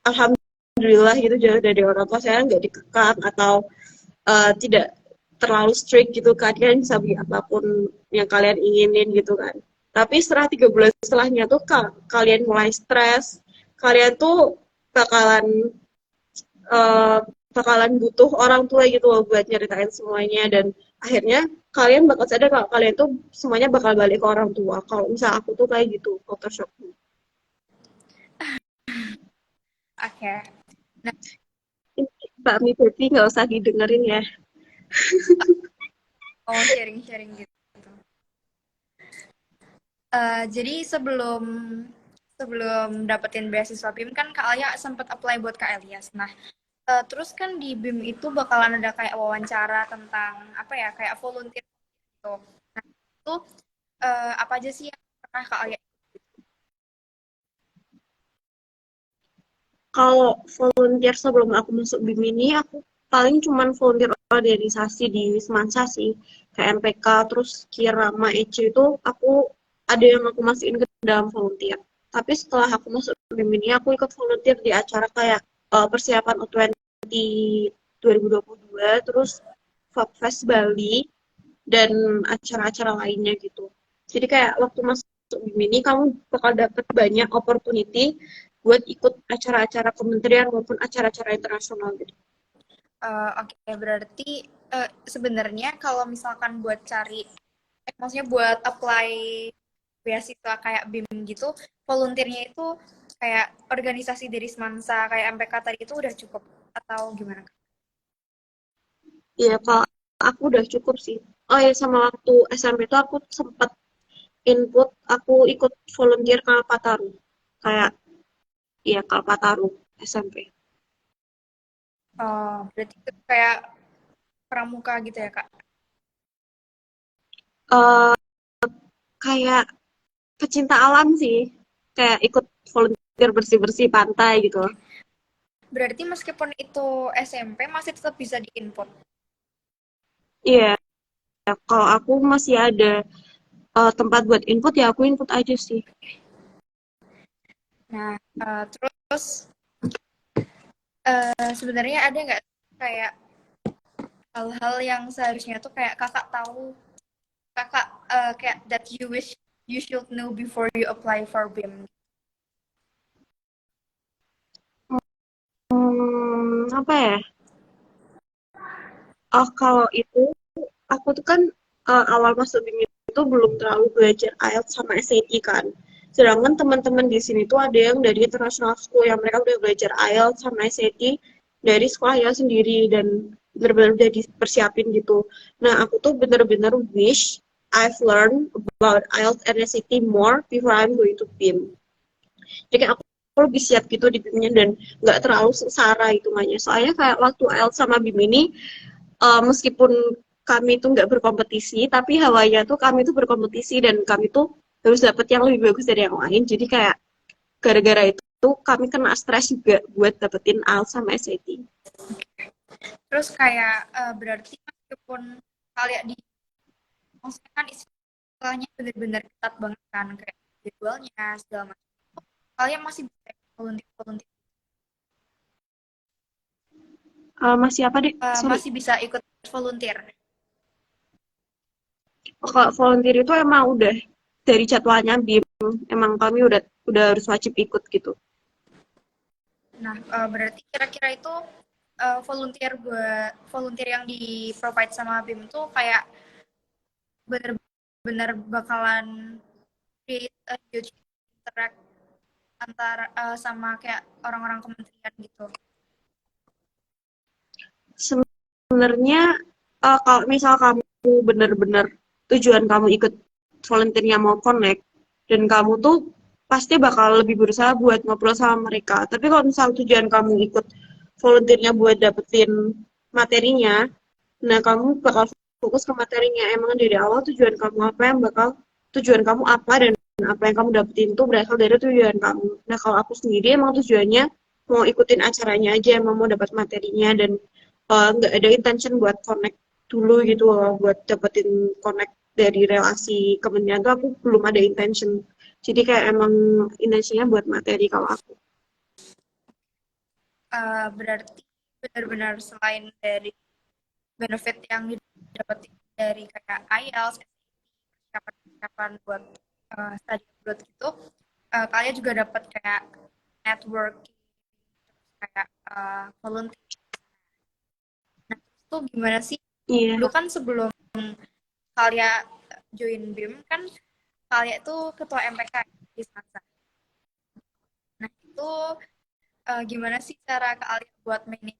alhamdulillah gitu jauh dari orang tua, saya nggak dikekang atau tidak terlalu strict gitu kan, kalian bisa beli apapun yang kalian inginin gitu kan. Tapi setelah 3 bulan setelahnya tuh kalian mulai stres, kalian tuh bakalan uh, bakalan butuh orang tua gitu loh buat nyeritain semuanya, dan akhirnya kalian bakal sadar kalau kalian tuh semuanya bakal balik ke orang tua. Kalau misal aku tuh kayak gitu culture shock. Oke. Nah, Mbak Mi Baby nggak usah didengerin ya. mau sharing-sharing gitu. Jadi sebelum sebelum dapetin beasiswa BIM kan Kak Alia sempat apply buat Kak Elias. Nah, terus kan di BIM itu bakalan ada kayak wawancara tentang apa ya, kayak volunteer gitu. Nah, itu apa aja sih yang pernah Kak Alia? Kalau volunteer sebelum aku masuk BIM ini, aku paling cuman volunteer organisasi di Semansa sih. Kayak MPK, terus Kira, sama EC itu aku ada yang aku masukin ke dalam volunteer. Tapi setelah aku masuk BIM ini, aku ikut volunteer di acara kayak persiapan U20 2022, terus Fabfest Bali, dan acara-acara lainnya gitu. Jadi kayak waktu masuk BIM ini kamu bakal dapet banyak opportunity buat ikut acara-acara kementerian maupun acara-acara internasional gitu. Oke, berarti sebenarnya kalau misalkan buat cari, maksudnya buat apply beasiswa kayak BIM gitu, volunteernya itu kayak organisasi dari Semansa, kayak MPK tadi itu udah cukup atau gimana? Iya, kalau aku udah cukup sih. Oh ya, sama waktu SMP itu aku sempat input, aku ikut volunteer Kalpataru. Kayak, iya Kalpataru SMP. Berarti itu kayak pramuka gitu ya, Kak? eh Kayak pecinta alam sih. Kayak ikut volunteer bersih-bersih pantai gitu. Berarti meskipun itu SMP masih tetap bisa diinput. Iya, kalau aku masih ada tempat buat input ya aku input aja sih. Nah, terus sebenarnya ada nggak kayak hal-hal yang seharusnya tuh kayak kakak tahu, kakak kayak that you wish you should know before you apply for BIM? Apa ya? Oh, kalau itu aku tuh kan awal masuk BIM itu belum terlalu belajar IELTS sama SAT kan. Sedangkan teman-teman di sini tuh ada yang dari international school yang mereka udah belajar IELTS sama SAT dari sekolahnya sendiri dan benar-benar udah dipersiapin gitu. Nah, aku tuh benar-benar wish I've learned about IELTS and SAT more before I'm going to BIM. Jadi kayak aku lebih siap gitu di BIM-nya dan nggak terlalu sengsara hitungannya. Soalnya kayak waktu IELTS sama BIM ini meskipun kami itu nggak berkompetisi, tapi hawanya tuh kami tuh berkompetisi dan kami tuh harus dapat yang lebih bagus dari yang lain. Jadi kayak gara-gara itu kami kena stres juga buat dapetin IELTS sama SAT. Terus kayak berarti meskipun kalian di, maksudnya kan istilahnya benar-benar ketat banget kan kayak jadwalnya segala macam. Kalian masih bisa volunteer volunteer, Masih apa deh? Sorry. masih bisa ikut volunteer. Kalau volunteer itu emang udah dari jadwalnya BIM, emang kami udah harus wajib ikut gitu. Nah, berarti kira-kira itu volunteer buat volunteer yang di provide sama BIM tuh kayak bener-bener bakalan create a huge interact antara sama kayak orang-orang kementerian gitu. Sebenarnya kalau misal kamu benar-benar tujuan kamu ikut volunteernya mau connect dan kamu tuh pasti bakal lebih berusaha buat ngobrol sama mereka. Tapi kalau misal tujuan kamu ikut volunteernya buat dapetin materinya, nah kamu bakal fokus ke materinya. Emang dari awal tujuan kamu apa dan apa yang kamu dapetin itu berasal dari tujuan kamu. Nah kalau aku sendiri emang tujuannya mau ikutin acaranya aja, emang mau dapat materinya dan nggak ada intention buat connect dulu gitu loh, buat dapetin connect dari relasi kementerian tuh aku belum ada intention. Jadi kayak emang intensinya buat materi kalau aku. Berarti benar-benar selain dari benefit yang didapetin dari kayak IELTS, persiapan buat study abroad gitu, kalian juga dapat kayak networking, kayak volunteer. Nah, itu gimana sih? Iya. Dulu kan sebelum kalian join BIM kan kalian itu ketua MPK di Sansa. Nah, itu gimana sih cara kalian buat manage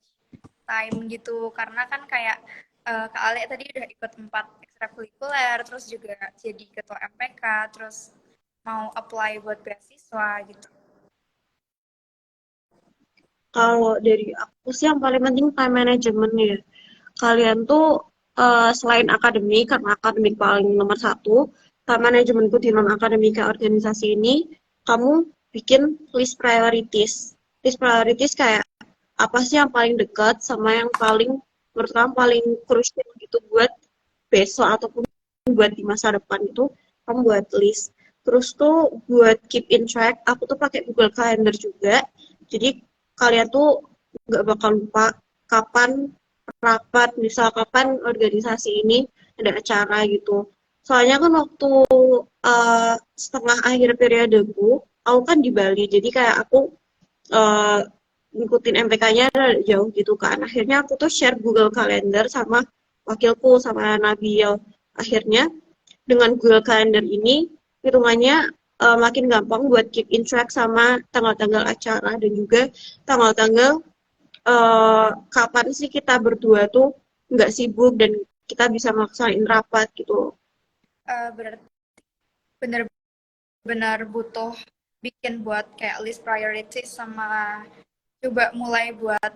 time gitu? Karena kan kayak Kak Ale tadi udah ikut 4 ekstrakurikuler, terus juga jadi ketua MPK, terus mau apply buat beasiswa gitu. Kalau dari aku sih yang paling penting time management ya. Kalian tuh selain akademik, karena akademik paling nomor satu, time managementku di non-akademika organisasi ini, kamu bikin list priorities. List priorities kayak apa sih yang paling dekat sama yang paling, menurut kamu paling crucial gitu buat besok ataupun buat di masa depan itu, kamu buat list. Terus tuh buat keep in track, aku tuh pakai Google Calendar juga. Jadi kalian tuh nggak bakal lupa kapan rapat, misal kapan organisasi ini ada acara gitu. Soalnya kan waktu setengah akhir periodeku, aku kan di Bali, jadi kayak aku uh, ngikutin MPK-nya jauh gitu kan. Akhirnya aku tuh share Google Calendar sama wakilku, sama Nabil. Akhirnya dengan Google Calendar ini, hitungannya makin gampang buat keep in track sama tanggal-tanggal acara dan juga tanggal-tanggal kapan sih kita berdua tuh nggak sibuk dan kita bisa maksain rapat gitu. Berarti benar-benar butuh bikin buat kayak list priorities sama coba mulai buat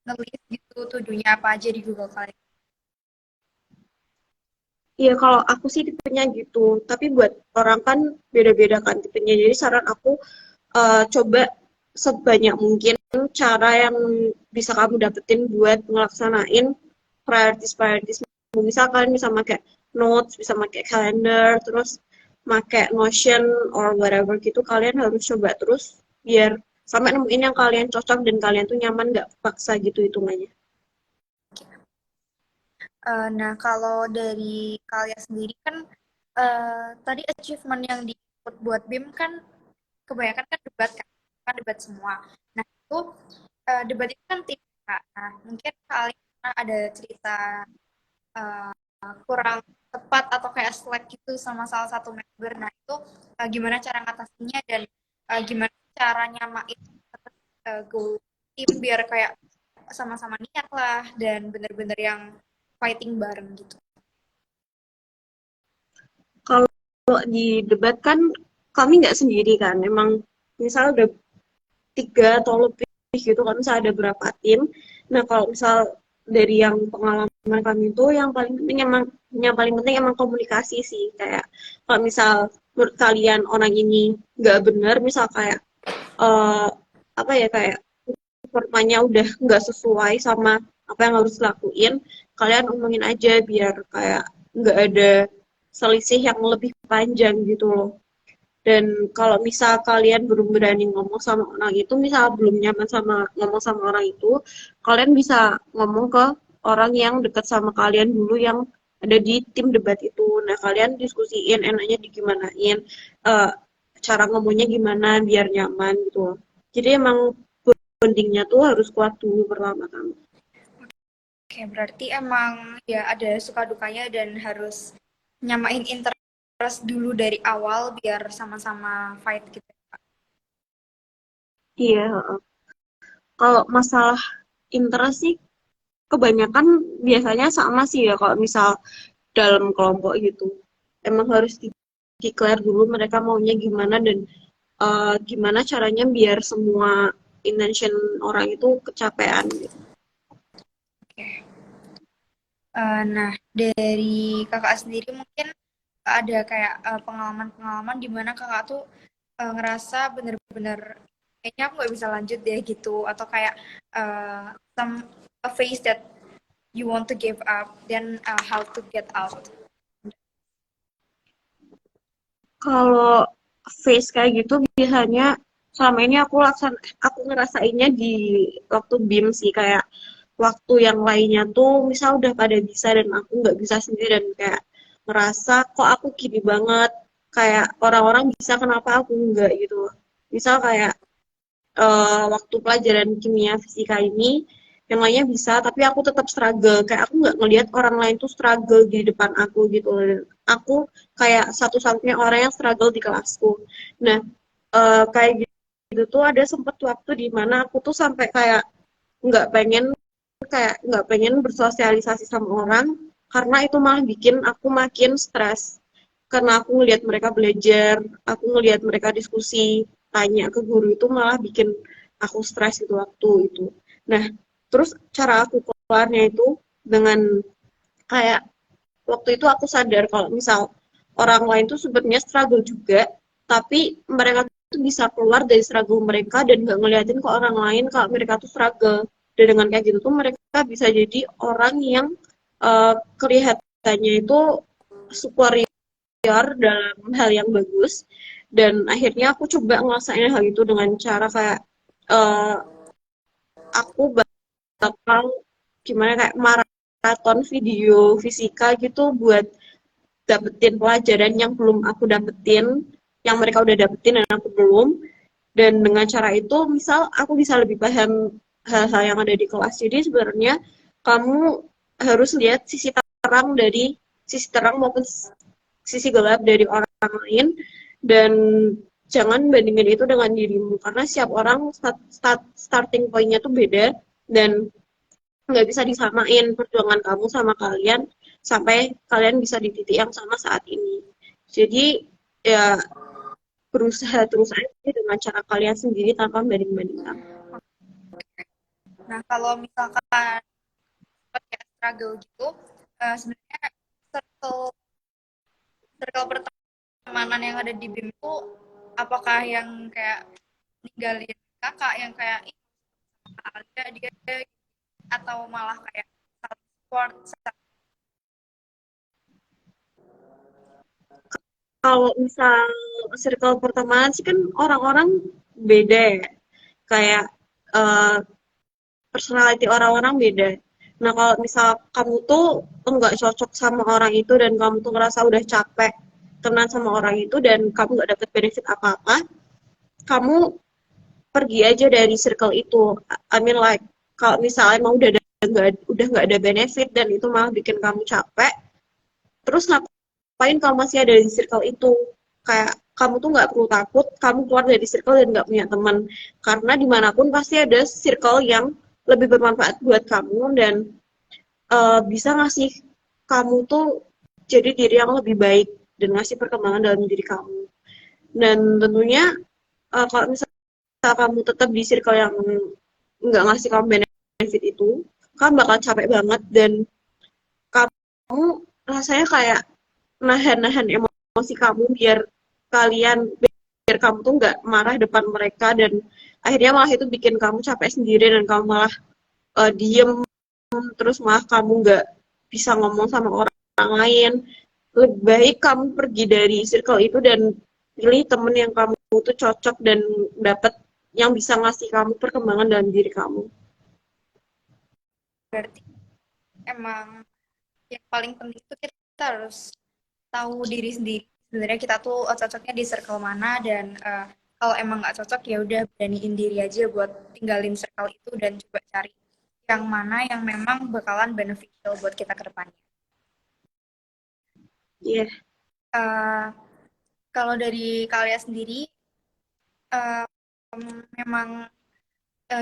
nge-list gitu tujuannya apa aja di Google Calendar. Iya, kalau aku sih tipenya gitu. Tapi buat orang kan beda-beda kan tipenya. Jadi saran aku coba sebanyak mungkin cara yang bisa kamu dapetin buat ngelaksanain priorities-priorities. Misal kalian bisa pakai notes, bisa pakai calendar, terus pakai Notion or whatever gitu. Kalian harus coba terus biar sampai nemuin yang kalian cocok dan kalian tuh nyaman, nggak paksa gitu hitungannya. Nah, kalau dari kalian sendiri kan tadi achievement yang diikut buat BIM kan kebanyakan kan debat semua. Nah, itu debat itu kan tim, Kak. Nah, mungkin kalian ada cerita uh, kurang tepat atau kayak slack gitu sama salah satu member. Nah, itu gimana cara ngatasinnya dan gimana cara nyamain goal tim biar kayak sama-sama niat lah dan bener-bener yang fighting bareng gitu. Kalau di debat kan kami nggak sendiri kan, emang misal udah 3 atau lebih gitu kan, misal ada berapa tim. Nah kalau misal dari yang pengalaman kami itu yang paling penting emang komunikasi sih. Kayak kalau misal menurut kalian orang ini nggak benar, misal kayak eh, apa ya, kayak performanya udah nggak sesuai sama apa yang harus dilakuin, kalian omongin aja biar kayak nggak ada selisih yang lebih panjang gitu loh. Dan kalau misal kalian belum berani ngomong sama orang itu, misal belum nyaman sama ngomong sama orang itu, kalian bisa ngomong ke orang yang dekat sama kalian dulu yang ada di tim debat itu. Nah, kalian diskusiin enaknya digimanain, eh, cara ngomongnya gimana biar nyaman gitu loh. Jadi emang bondingnya tuh harus kuat dulu pertama-tama. Oke, berarti emang ya ada suka dukanya dan harus nyamain interest dulu dari awal biar sama-sama fight gitu. Iya, heeh. Kalau masalah interest sih kebanyakan biasanya sama sih ya kalau misal dalam kelompok gitu. Emang harus declare dulu mereka maunya gimana dan gimana caranya biar semua intention orang itu kecapean gitu. Oke. Nah, dari kakak sendiri mungkin ada kayak pengalaman-pengalaman di mana kakak tuh ngerasa bener-bener kayaknya aku nggak bisa lanjut deh gitu atau kayak some a phase that you want to give up then how to get out. Kalau face kayak gitu biasanya selama ini aku ngerasainnya di waktu BIM sih, kayak waktu yang lainnya tuh misal udah pada bisa dan aku nggak bisa sendiri dan kayak ngerasa kok aku gini banget, kayak orang-orang bisa kenapa aku nggak gitu. Misal kayak waktu pelajaran kimia fisika ini yang lainnya bisa tapi aku tetap struggle, kayak aku nggak ngelihat orang lain tuh struggle di depan aku gitu. Dan aku kayak satu-satunya orang yang struggle di kelasku. Nah kayak gitu tuh ada sempet waktu di mana aku tuh sampai kayak nggak pengen nggak pengen bersosialisasi sama orang karena itu malah bikin aku makin stres. karena aku ngelihat mereka belajar, aku ngelihat mereka diskusi, tanya ke guru itu malah bikin aku stres itu waktu itu. Nah, terus cara aku keluarnya itu dengan kayak waktu itu aku sadar kalau misal orang lain tuh sebenarnya struggle juga, tapi mereka tuh bisa keluar dari struggle mereka dan gak ngeliatin ke orang lain kalau mereka tuh struggle. Dan dengan kayak gitu tuh mereka bisa jadi orang yang kelihatannya itu superior dalam hal yang bagus. Dan akhirnya aku coba ngelasain hal itu dengan cara kayak eh, aku bakal gimana kayak maraton video fisika gitu buat dapetin pelajaran yang belum aku dapetin, yang mereka udah dapetin dan aku belum. Dan dengan cara itu, misal aku bisa lebih paham hal-hal yang ada di kelas. Jadi sebenarnya kamu harus lihat sisi terang maupun sisi gelap dari orang lain dan jangan bandingin itu dengan dirimu karena setiap orang starting point-nya tuh beda dan nggak bisa disamain perjuangan kamu sama kalian sampai kalian bisa di titik yang sama saat ini. Jadi ya berusaha terus aja dengan cara kalian sendiri tanpa banding-bandingkan. Nah, kalau misalkan kayak struggle gitu, sebenarnya circle circle pertemanan yang ada di BIM itu apakah yang kayak ninggalin kakak yang kayak ih ada dia atau malah kayak support. Kalau misal circle pertemanan sih kan orang-orang beda ya. Kayak uh, personality orang-orang beda. Nah, kalau misal kamu tuh enggak cocok sama orang itu dan kamu tuh ngerasa udah capek kenal sama orang itu dan kamu nggak dapet benefit apa-apa, kamu pergi aja dari circle itu. I mean like, kalau misalnya emang udah nggak ada benefit dan itu malah bikin kamu capek, terus ngapain kamu masih ada di circle itu? Kayak kamu tuh nggak perlu takut, kamu keluar dari circle dan nggak punya teman. Karena dimanapun pasti ada circle yang lebih bermanfaat buat kamu dan bisa ngasih kamu tuh jadi diri yang lebih baik dan ngasih perkembangan dalam diri kamu. Dan tentunya kalau misalnya kamu tetap di circle yang nggak ngasih kamu benefit itu, kamu bakal capek banget dan kamu rasanya kayak nahan-nahan emosi kamu biar kamu tuh nggak marah depan mereka dan akhirnya malah itu bikin kamu capek sendiri dan kamu malah diem terus malah kamu nggak bisa ngomong sama orang lain. Lebih baik kamu pergi dari circle itu dan pilih temen yang kamu tuh cocok dan dapat yang bisa ngasih kamu perkembangan dalam diri kamu. Berarti emang yang paling penting itu kita harus tahu diri sendiri. Sebenarnya kita tuh cocoknya di circle mana dan kalau emang nggak cocok ya udah beraniin diri aja buat tinggalin circle itu dan coba cari yang mana yang memang bakalan beneficial buat kita ke depannya. Iya. Uh, kalau dari kalian sendiri memang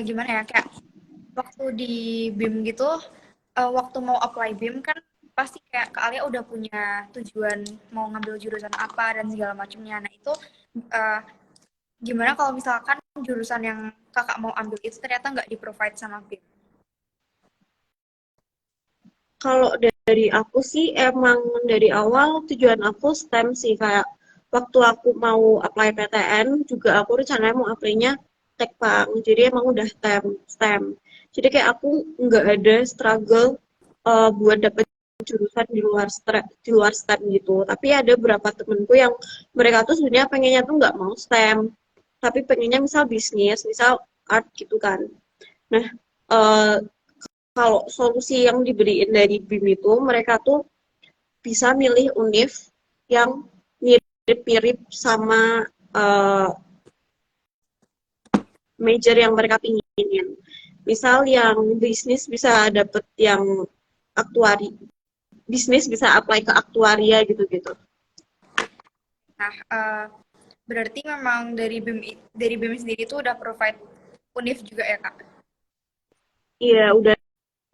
gimana ya kayak waktu di BIM gitu waktu mau apply BIM kan pasti kayak Kak Alia udah punya tujuan mau ngambil jurusan apa dan segala macamnya. Nah itu gimana kalau misalkan jurusan yang kakak mau ambil itu ternyata nggak di-provide sama BIM? Kalau dari aku sih emang dari awal tujuan aku STEM sih kayak waktu aku mau apply PTN juga aku rencananya mau apply-nya Tekpang. Jadi emang udah STEM. Jadi kayak aku nggak ada struggle buat dapet jurusan di luar STEM gitu. Tapi ada beberapa temenku yang mereka tuh sebenarnya pengennya tuh nggak mau STEM, tapi pengennya misal bisnis, misal art gitu kan. Nah, kalau solusi yang diberiin dari BIM itu mereka tuh bisa milih univ yang mirip-mirip sama major yang mereka pinginin. Misal yang bisnis bisa dapet yang aktuari, bisnis bisa apply ke aktuaria gitu-gitu. Nah, berarti memang dari BIM sendiri itu udah provide univ juga ya Kak? Iya, udah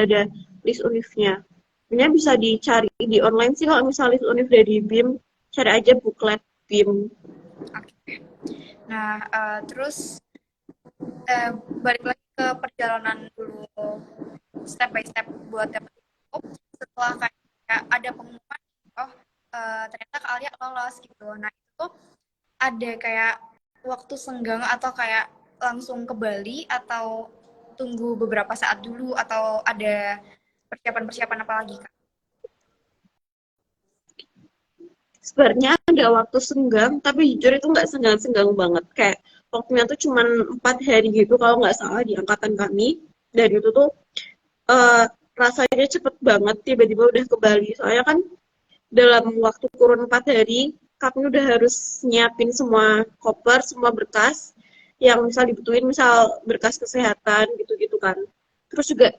ada list univnya. Ini bisa dicari di online sih kalau misalnya list univ dari BIM. cari aja buklet BIM. Oke. Nah, terus balik lagi ke perjalanan dulu step by step buat dapet info. Setelah kayak ada pengumuman, oh ternyata Kak Alia lolos gitu. Nah itu tuh ada kayak waktu senggang atau kayak langsung ke Bali atau tunggu beberapa saat dulu atau ada persiapan-persiapan apa lagi Kak? Sebenarnya ada waktu senggang, tapi jujur itu nggak senggang-senggang banget. Kayak waktunya tuh cuman 4 hari gitu kalau nggak salah di angkatan kami. Dan itu tuh eh, rasanya cepet banget tiba-tiba udah ke Bali. Soalnya kan dalam waktu kurun 4 hari, kami udah harus nyiapin semua koper, semua berkas yang misal dibutuhin, misal berkas kesehatan gitu-gitu kan. Terus juga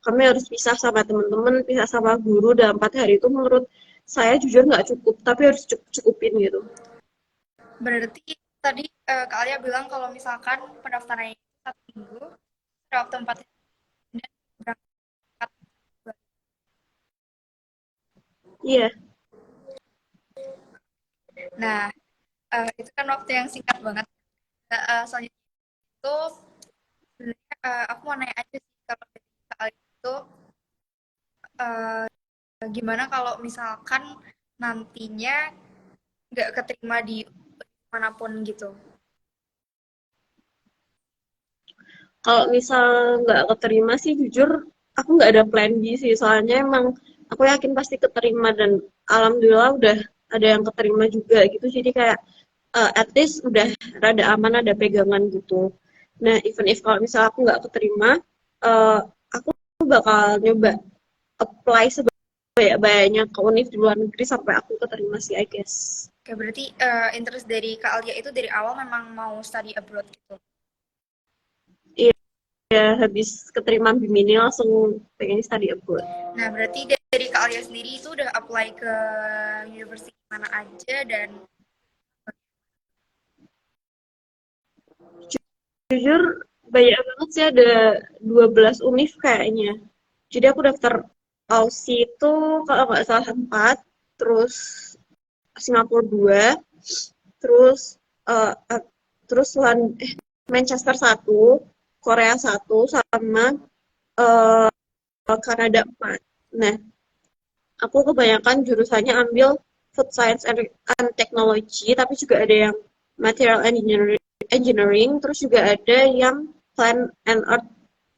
kami harus pisah sama teman-teman, pisah sama guru dalam 4 hari itu menurut saya jujur nggak cukup, tapi harus cukupin gitu. Berarti tadi Kak Alia bilang kalau misalkan pendaftarannya itu 1 minggu, ada waktu 4 hari dan berangkat. Iya, Nah, itu kan waktu yang singkat banget. Selanjutnya itu sebenarnya aku mau nanya aja sih kalau dari Kak Alia itu eh, gimana kalau misalkan nantinya nggak keterima di manapun gitu. kalau misal nggak keterima sih jujur aku nggak ada plan B sih, soalnya emang aku yakin pasti keterima dan alhamdulillah udah ada yang keterima juga gitu. Jadi kayak at least udah rada aman, ada pegangan gitu. Nah, even if kalau misal aku nggak keterima, uh, aku bakal nyoba apply sebanyak-banyaknya ke univ di luar negeri sampai aku keterima sih, I guess. Oke, berarti interest dari Kak Alia itu dari awal memang mau study abroad gitu. Iya, habis keterima BIM ini langsung pengen study abroad. Nah, berarti dari Kak Alia sendiri itu udah apply ke university mana aja dan Jujur banyak banget sih, ada 12 univ kayaknya. Jadi aku daftar Aussie itu kalau nggak salah 4, terus Singapura 2, terus eh, eh, terus Manchester 1, Korea 1, sama eh, Kanada 4. Nah, aku kebanyakan jurusannya ambil food science and technology, tapi juga ada yang material engineering, terus juga ada yang plant and earth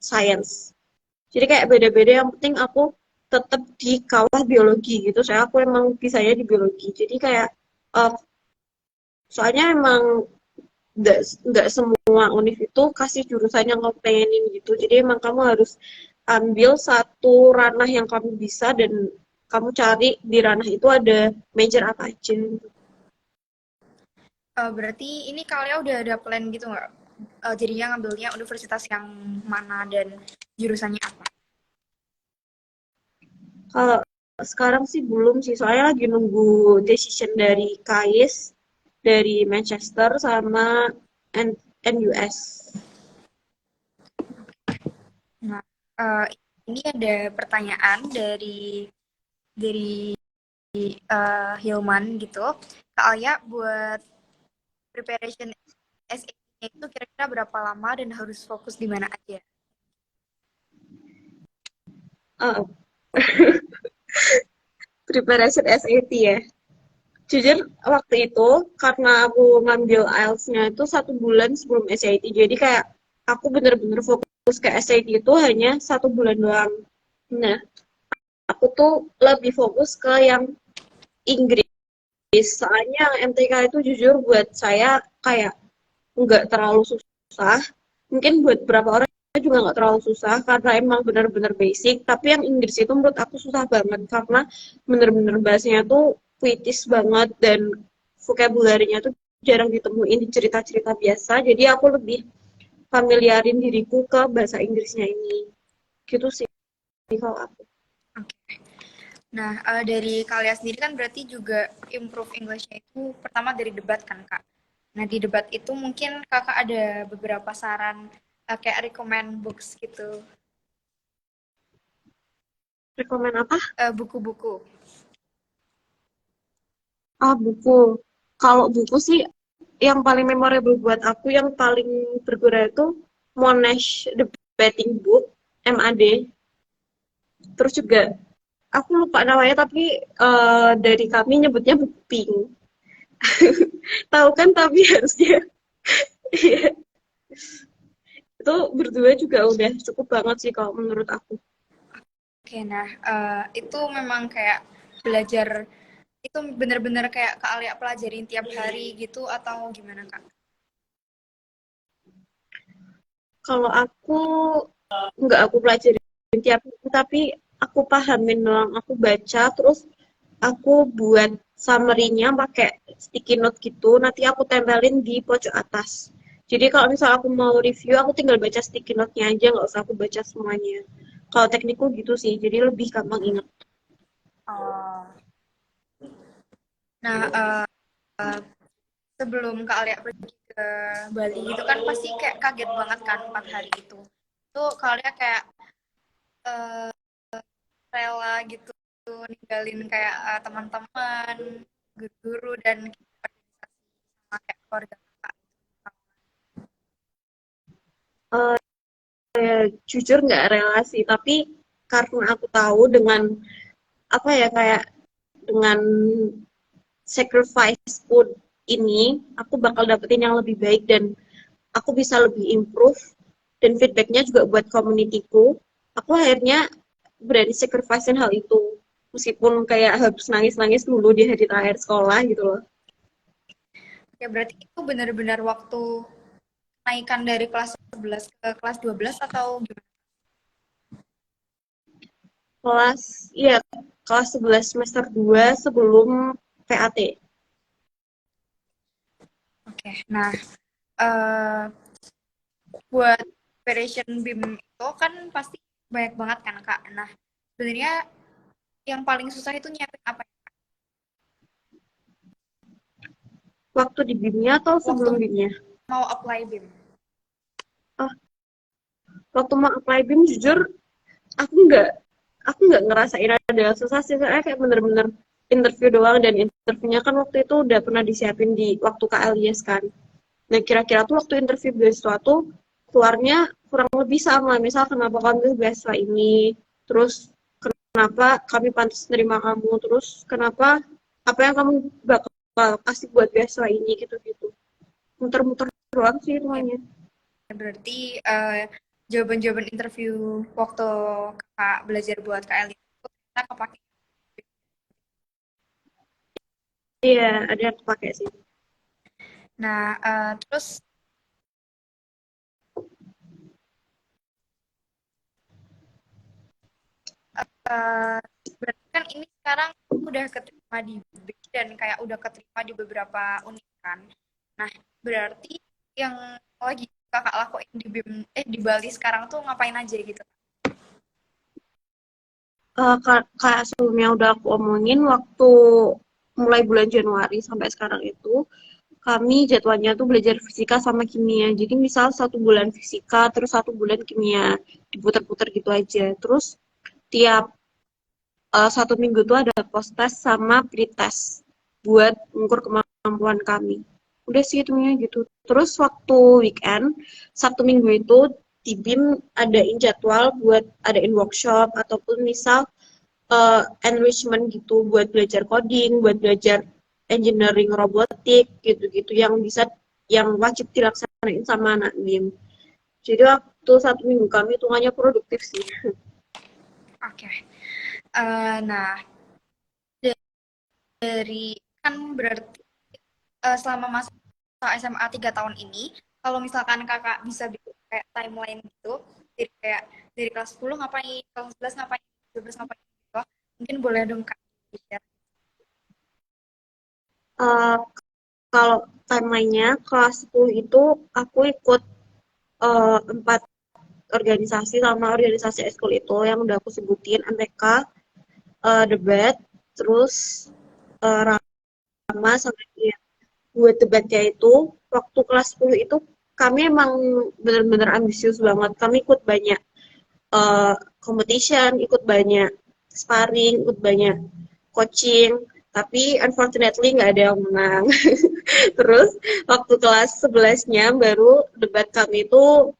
science. Jadi kayak beda-beda, yang penting aku tetap di kawah biologi gitu. Saya aku emang bisanya di biologi. Jadi kayak uh, soalnya emang nggak semua univ itu kasih jurusan yang kamu pengenin gitu. Jadi emang kamu harus ambil satu ranah yang kamu bisa dan kamu cari di ranah itu ada major apa aja. berarti ini Kak Alia udah ada plan gitu nggak? Jadinya ngambilnya universitas yang mana dan jurusannya apa? Kalau sekarang sih belum sih, soalnya lagi nunggu decision dari KAIS, dari Manchester sama NUS. Nah, eh, ini ada pertanyaan dari Hilman gitu. Kak Alia buat preparation SAT-nya itu kira-kira berapa lama dan harus fokus di mana aja? Uh, Preparation SAT ya. Jujur waktu itu karena aku ngambil IELTS-nya itu 1 bulan sebelum SAT, jadi kayak aku bener-bener fokus ke SAT itu hanya 1 bulan doang. Nah, aku tuh lebih fokus ke yang Inggris. Soalnya MTK itu jujur buat saya kayak nggak terlalu susah. Mungkin buat beberapa orang juga nggak terlalu susah karena emang benar-benar basic. Tapi yang Inggris itu menurut aku susah banget karena benar-benar bahasanya tuh puitis banget dan vocabulary-nya tuh jarang ditemuin di cerita-cerita biasa. Jadi aku lebih familiarin diriku ke bahasa Inggrisnya ini. Gitu sih kalau aku. Oke. Nah, dari kalian sendiri kan berarti juga improve English-nya itu pertama dari debat kan, Kak? Nah, di debat itu mungkin Kakak ada beberapa saran kayak recommend books gitu, Rekomen apa? buku-buku. Buku. Kalau buku sih yang paling memorable buat aku, yang paling berguna itu Monash Debating Book, MAD. Terus juga aku lupa namanya tapi dari kami nyebutnya buku pink. Tahu kan tapi harusnya iya. Itu berdua juga udah cukup banget sih kalau menurut aku. Oke, nah itu memang kayak belajar itu bener-bener kayak Kak Alia pelajarin tiap hari gitu atau gimana Kak? Kalau aku nggak aku pelajarin tiap hari, tapi aku pahamin doang. Aku baca terus aku buat summary-nya pakai sticky note gitu. Nanti aku tempelin di pojok atas. Jadi kalau misal aku mau review, aku tinggal baca sticky note-nya aja, nggak usah aku baca semuanya. Kalau teknikku gitu sih, jadi lebih gampang ingat. Oh. Nah, sebelum Kak Alia pergi ke Bali itu kan pasti kayak kaget banget kan 4 hari itu. Tuh Kak Alia kayak eh, rela gitu ninggalin kayak teman-teman, guru-guru dan organisasi sama kayak keluarga Kakak. Eh, jujur nggak relasi, tapi karena aku tahu dengan apa ya kayak dengan sacrifice food ini, aku bakal dapetin yang lebih baik dan aku bisa lebih improve dan feedbacknya juga buat communityku. Aku akhirnya berani sacrifice hal itu meskipun kayak harus nangis-nangis dulu di hari terakhir sekolah gitu loh. Ya berarti itu benar-benar waktu kenaikan dari kelas 11 ke kelas 12 atau gimana? Kelas iya kelas 11 semester 2 sebelum PAT. Oke, nah eh, buat preparation BIM itu kan pasti banyak banget kan Kak. Nah, sebenarnya yang paling susah itu nyiapin apa ya? Waktu di BIM-nya atau Waktu sebelum BIM-nya? mau apply BIM. Oh, waktu mau apply BIM jujur aku nggak ngerasain ada yang susah sih, soalnya kayak bener-bener interview doang, dan interviewnya kan waktu itu udah pernah disiapin di waktu KLIS kan. Nah kira-kira tuh waktu interview beasiswa tuh keluarnya kurang lebih sama, misal kenapa kamu beasiswa ini, terus kenapa kami pantas nerima kamu, terus kenapa apa yang kamu bakal kasih buat beasiswa ini gitu-gitu. Muter-muter doang sih Ya, semuanya. berarti jawaban-jawaban interview waktu Kakak belajar buat KL itu ternyata kepake. Iya, ada yang kepake sih. Nah, terus eh, berarti kan ini sekarang udah keterima di BIM dan kayak udah keterima di beberapa univ kan. Nah, berarti yang lagi Kakak lakuin di BIM di Bali sekarang tuh ngapain aja gitu? Kayak sebelumnya udah aku omongin, waktu mulai bulan Januari sampai sekarang itu kami jadwalnya tuh belajar fisika sama kimia. Jadi misal 1 bulan fisika, terus 1 bulan kimia, diputar-putar gitu aja. Terus tiap 1 minggu tuh ada post test sama pre-test buat mengukur kemampuan kami. Udah sih itunya gitu. Terus waktu weekend, Sabtu Minggu itu di BIM adain jadwal buat adain workshop ataupun misal enrichment gitu buat belajar coding, buat belajar engineering robotik gitu-gitu yang bisa yang wajib dilaksanain sama anak BIM. Jadi waktu 1 minggu kami hitungannya produktif sih. Oke. Nah, dari kan berarti selama masa SMA 3 tahun ini, kalau misalkan kakak bisa bikin kayak timeline gitu, jadi kayak dari kelas 10 ngapain, kelas 11 ngapain, 12 ngapain gitu, mungkin boleh dong kak di-share. Uh, Kalau timelinenya kelas 10 itu aku ikut 4 organisasi sama organisasi ekskul itu yang udah aku sebutin, MTK, debat, terus Rama sama dia. Buat debatnya itu waktu kelas 10 itu kami emang bener-bener ambisius banget. Kami ikut banyak competition, ikut banyak sparring, ikut banyak coaching. Tapi unfortunately nggak ada yang menang. Terus waktu kelas 11-nya baru debat kami itu